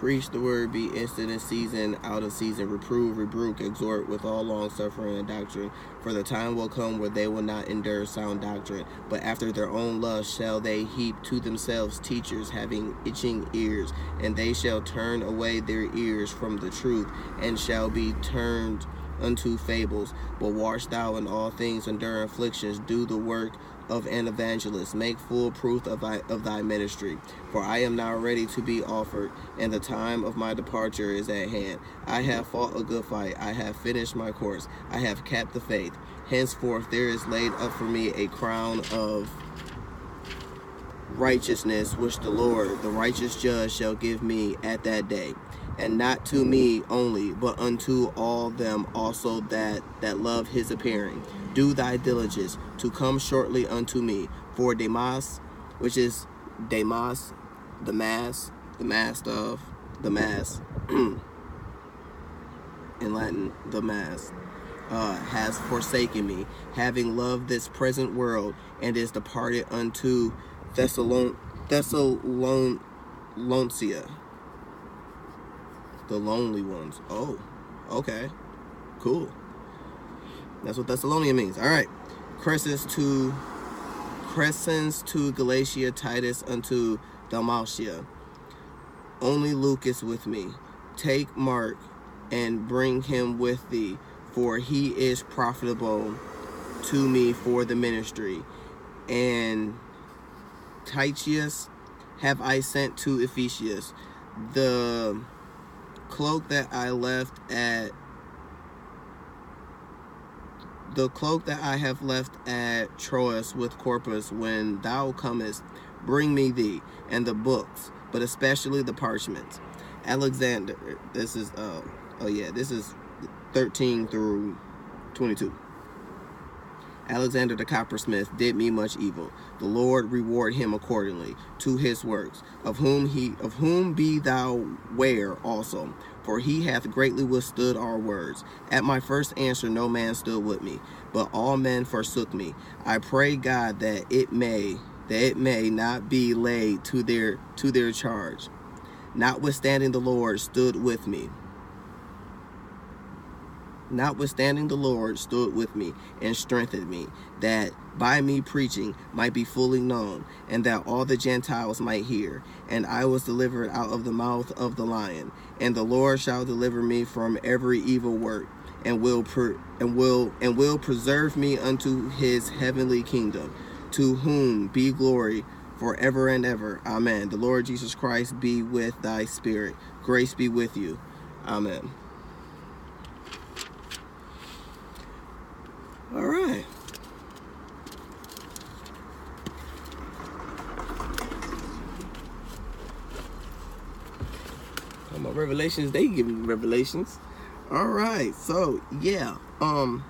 Preach the word, be instant in season, out of season, reprove, rebuke, exhort with all long suffering and doctrine. For the time will come where they will not endure sound doctrine, but after their own lust shall they heap to themselves teachers having itching ears, and they shall turn away their ears from the truth, and shall be turned unto fables. But watch thou in all things, endure afflictions, do the work of an evangelist, make full proof of thy ministry. For I am now ready to be offered, and the time of my departure is at hand. I have fought a good fight, I have finished my course, I have kept the faith. Henceforth there is laid up for me a crown of righteousness, which the Lord, the righteous judge, shall give me at that day. And not to me only, but unto all them also that love his appearing. Do thy diligence to come shortly unto me. For Demas, which is Demas, the mass in Latin, the mass, has forsaken me, having loved this present world, and is departed unto Thessalonica, the lonely ones. Oh, okay, cool. That's what Thessalonia means. All right. Crescens to Galatia, Titus unto Dalmatia. Only Luke is with me. Take Mark and bring him with thee, for he is profitable to me for the ministry. And Tychicus have I sent to Ephesus. The cloak that I have left at Troas with Corpus, when thou comest, bring me thee, and the books, but especially the parchments. Alexander, this is 13 through 22. Alexander the coppersmith did me much evil. The Lord reward him accordingly to his works, of whom be thou ware also, for he hath greatly withstood our words. At my first answer no man stood with me, but all men forsook me. I pray God that it may not be laid to their charge. Notwithstanding the Lord stood with me. Notwithstanding the Lord stood with me and strengthened me, that by me preaching might be fully known, and that all the Gentiles might hear. And I was delivered out of the mouth of the lion. And the Lord shall deliver me from every evil work, and will preserve me unto his heavenly kingdom, to whom be glory forever and ever. Amen. The Lord Jesus Christ be with thy spirit. Grace be with you. Amen. All right. My revelations, they give me revelations. All right. So, yeah. It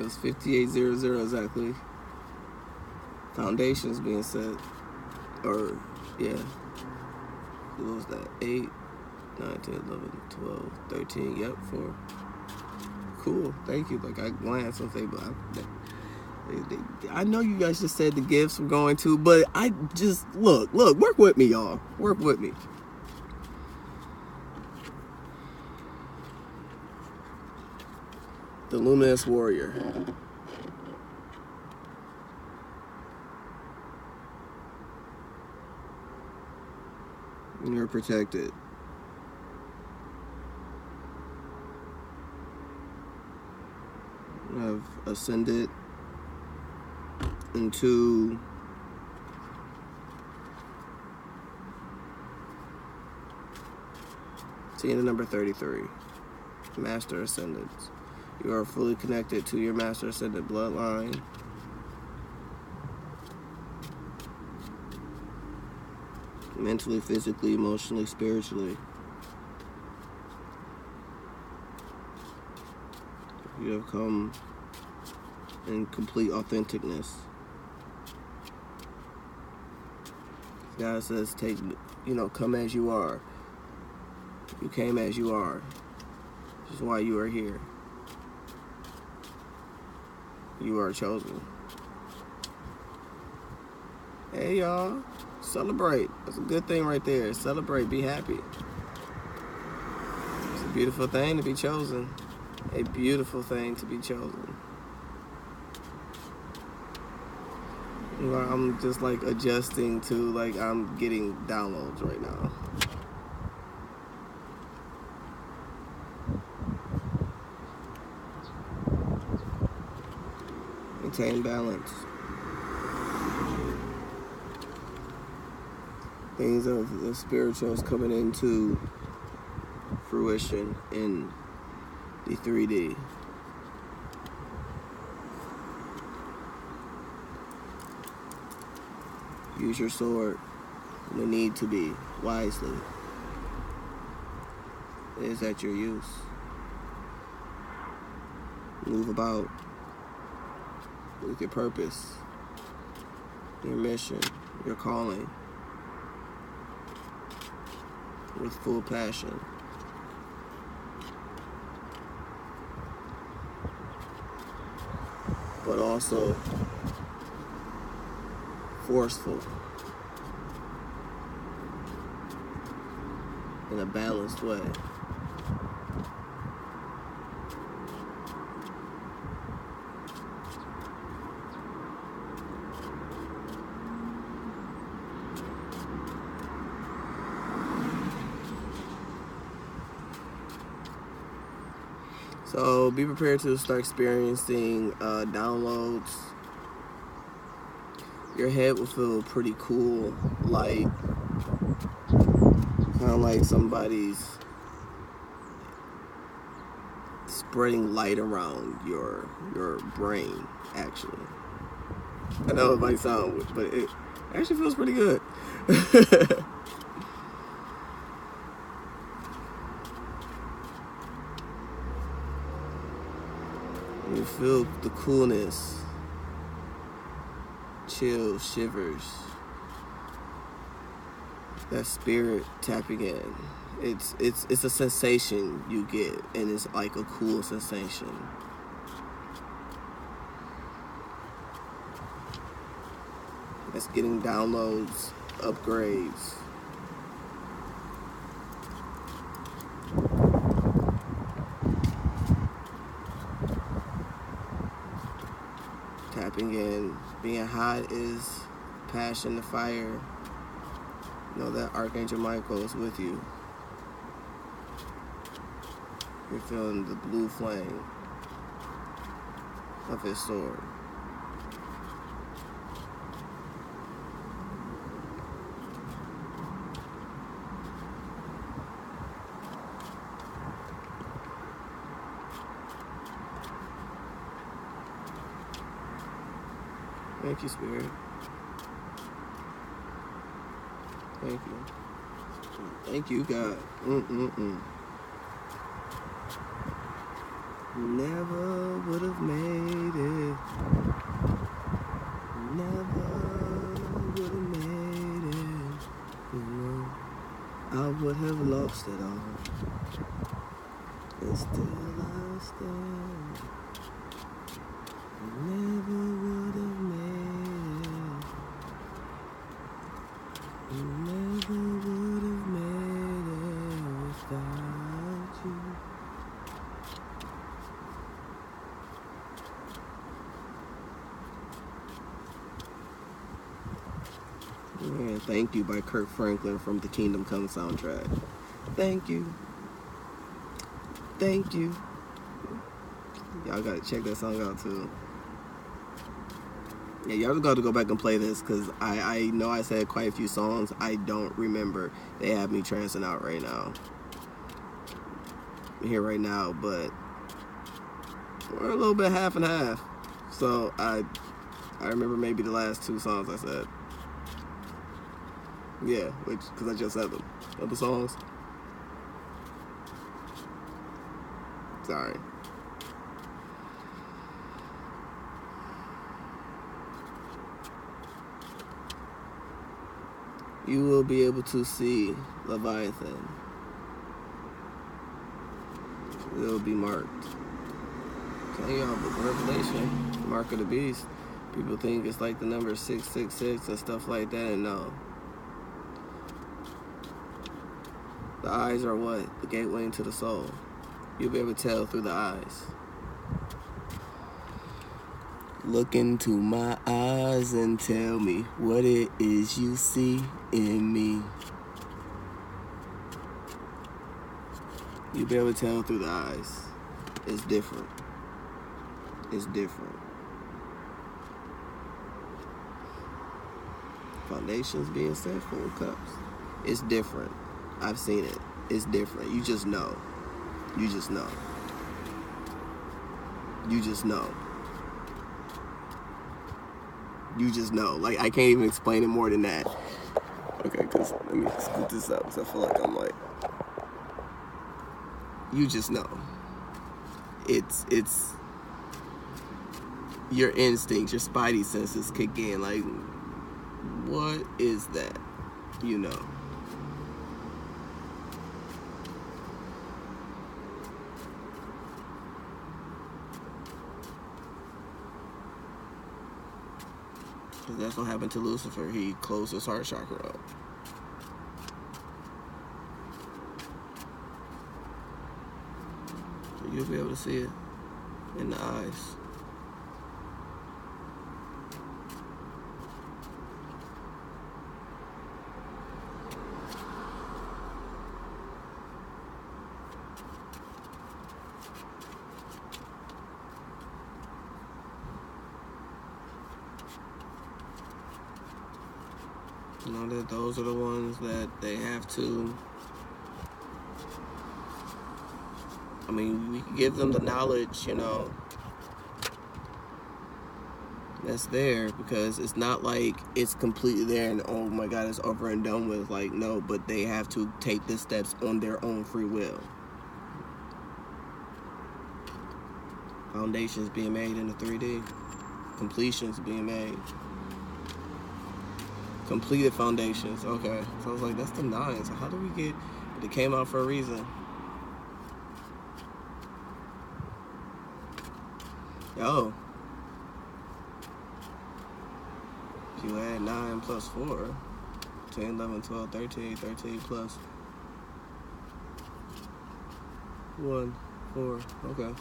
was 5800 exactly. Foundations being set. Or, yeah. What was that? 8, 9, 10, 11, 12, 13. Yep, 4. Cool. Thank you. Like, I glanced and say, but I know you guys just said the gifts I'm going to, but I just, look, work with me, y'all. Work with me. The Luminous Warrior. You're protected. I've ascended into the number 33. Master Ascendants. You are fully connected to your Master Ascendant bloodline. Mentally, physically, emotionally, spiritually. You have come in complete authenticness. God says, come as you are. You came as you are. This is why you are here. You are chosen. Hey, y'all. Celebrate. That's a good thing right there. Celebrate. Be happy. It's a beautiful thing to be chosen. A beautiful thing to be chosen. I'm just like adjusting to like I'm getting downloads right now. Maintain balance. Things of the spirituals coming into fruition in the 3D. Use your sword when you need to be wisely. It is at your use. Move about with your purpose, your mission, your calling, with full passion. But also forceful in a balanced way. So be prepared to start experiencing downloads. Your head will feel pretty cool, light, kind of like somebody's spreading light around your brain, actually. I know it might sound weird, but it actually feels pretty good. You feel the coolness, chills, shivers, that spirit tapping in. It's a sensation you get, and it's like a cool sensation. It's getting downloads, upgrades. Tapping in, being hot is passion, the fire. Know that Archangel Michael is with you. You're feeling the blue flame of his sword. Thank you, Spirit. Thank you. Thank you, God. Never would have made it. Never would have made it. You know, I would have lost it all. And still I stand. Never would have made it. Never would have made it without you. Yeah, Thank You by Kirk Franklin from the Kingdom Come soundtrack. Thank you. Thank you. Y'all gotta check that song out too. Yeah, y'all just gotta go back and play this, because I know I said quite a few songs I don't remember. They have me trancing out right now. I'm here right now, but we're a little bit half and half. So I remember maybe the last two songs I said. Yeah, because I just said them. Other songs? Sorry. You will be able to see Leviathan. It will be marked. Tell y'all, book of Revelation, Mark of the Beast. People think it's like the number 666 and stuff like that, and no. The eyes are what? The gateway into the soul. You'll be able to tell through the eyes. Look into my eyes and tell me what it is you see in me. You'll be able to tell through the eyes. It's different. It's different. Foundations being set, 4 cups. It's different. I've seen it. It's different. You just know. You just know. You just know. You just know. Like, I can't even explain it more than that. Okay, because let me scoot this up because I feel like I'm like, you just know. It's your instincts, your spidey senses kick in. Like, what is that? You know. Because that's what happened to Lucifer. He closed his heart chakra up. So you'll be able to see it in the eyes. You know, that those are the ones that they have to, I mean, we can give them the knowledge, you know, that's there, because it's not like it's completely there and, oh my God, it's over and done with. Like, no, but they have to take the steps on their own free will. Foundations being made in the 3D. Completions being made. Completed foundations. Okay. So I was like, that's the 9. So how do we get... But it came out for a reason. Yo. If you add 9 plus 4, 10, 11, 12, 13, 13 plus 1, 4. Okay.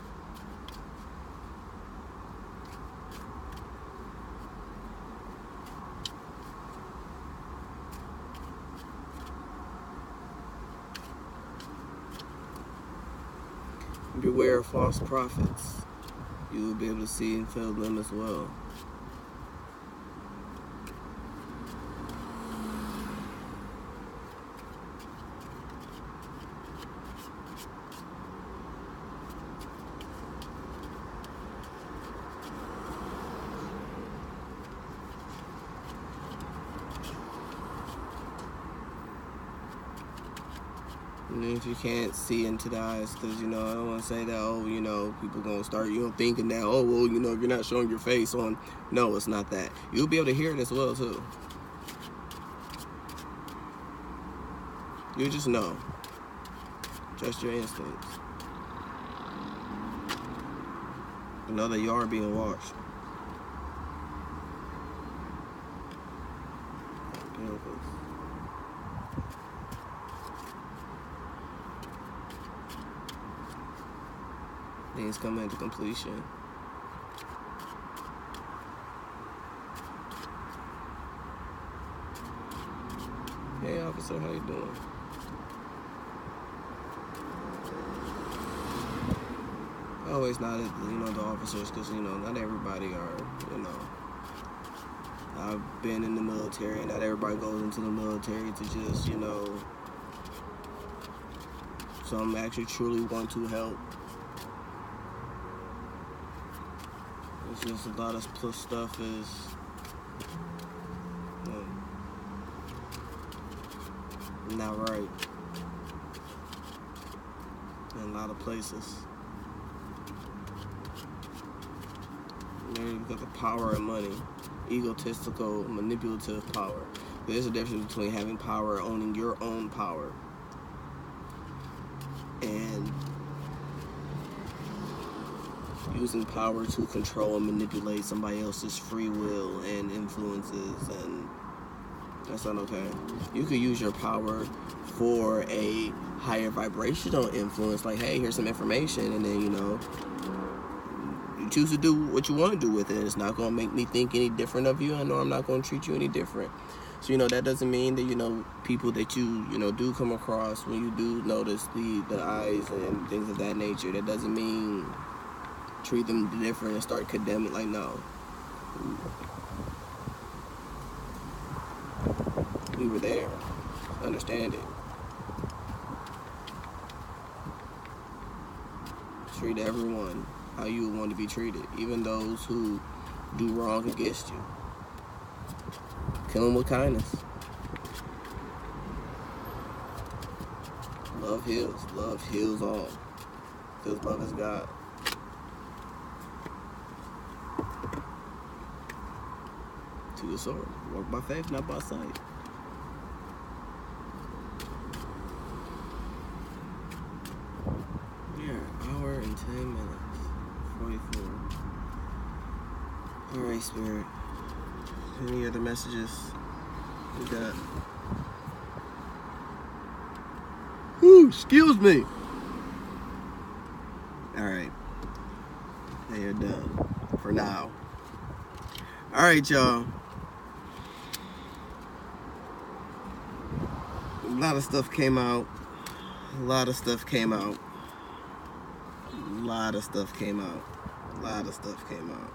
Beware of false prophets. You will be able to see and feel them as well. And if you can't see into the eyes, because, you know, I don't want to say that, oh, you know, people going to start, you know, thinking that, oh, well, you know, if you're not showing your face on, no, it's not that. You'll be able to hear it as well, too. You just know. Trust your instincts. You know that you are being watched. Beautiful. Things come into completion. Hey, officer, how you doing? I always not, you know, the officers, because, you know, not everybody are, you know. I've been in the military, and not everybody goes into the military to just, you know. Some actually truly want to help. It's just a lot of stuff is, not right in a lot of places. You've got the power of money, egotistical, manipulative power. There's a difference between having power, owning your own power, and using power to control and manipulate somebody else's free will and influences, and that's not okay. You could use your power for a higher vibrational influence, like, hey, here's some information, and then, you choose to do what you want to do with it. It's not going to make me think any different of you. I know I'm not going to treat you any different. So, that doesn't mean that, people that you, do come across, when you do notice the eyes and things of that nature, that doesn't mean treat them different and start condemning. Like, no. We were there. Understand it. Treat everyone how you would want to be treated, even those who do wrong against you. Kill them with kindness. Love heals. Love heals all. Because love is God. To the sword. Walk by faith, not by sight. Hour and 10 minutes. 44. Alright, Spirit. Any other messages we got? Ooh, excuse me. Alright. They are done. For now. Alright, y'all. A lot of stuff came out. A lot of stuff came out. A lot of stuff came out. A lot of stuff came out.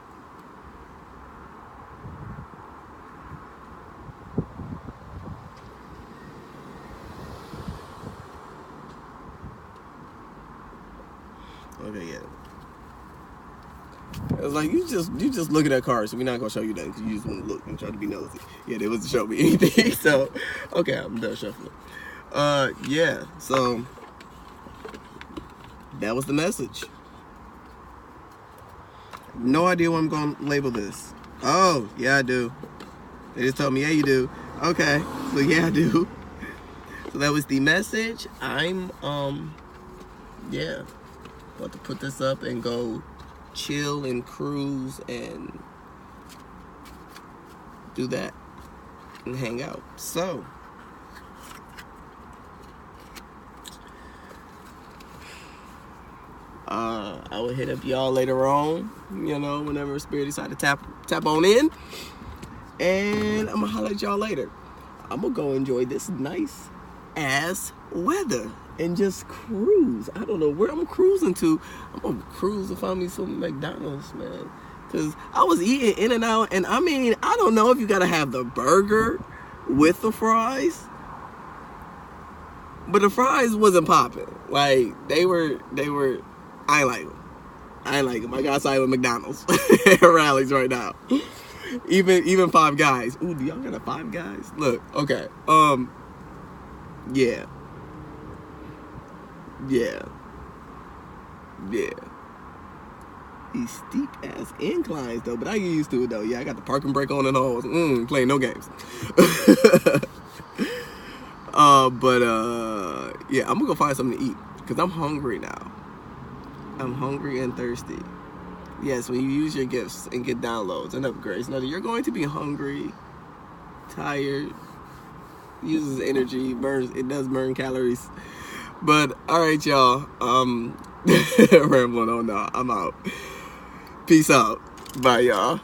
Okay, yeah. It was like, you just looking at cards, so we're not gonna show you that because you just want to look and try to be nosy. Yeah, they wasn't show me anything, so okay, I'm done shuffling. Yeah, so that was the message. No idea what I'm gonna label this. Oh, yeah, I do. They just told me, yeah, you do. Okay, so yeah, I do. So that was the message. I'm yeah, about to put this up and go chill and cruise and do that and hang out. So I will hit up y'all later on, whenever Spirit decide to tap on in, and I'm gonna holler at y'all later. I'm gonna go enjoy this nice ass weather and just cruise. I don't know where I'm cruising to. I'm gonna cruise to find me some McDonald's, man. Cause I was eating In-N-Out, and I mean, I don't know if you gotta have the burger with the fries, but the fries wasn't popping. Like they were. I ain't like them. I got side with McDonald's rallies right now. Even Five Guys. Ooh, do y'all got a Five Guys? Look, okay. Yeah. These steep ass inclines though, but I get used to it though. Yeah, I got the parking brake on and all. Playing no games. Yeah, I'm gonna go find something to eat because I'm hungry now. I'm hungry and thirsty. Yes, when you use your gifts and get downloads and upgrades, know that you're going to be hungry, tired, uses energy, it does burn calories. But alright, y'all. Rambling on now. I'm out. Peace out. Bye, y'all.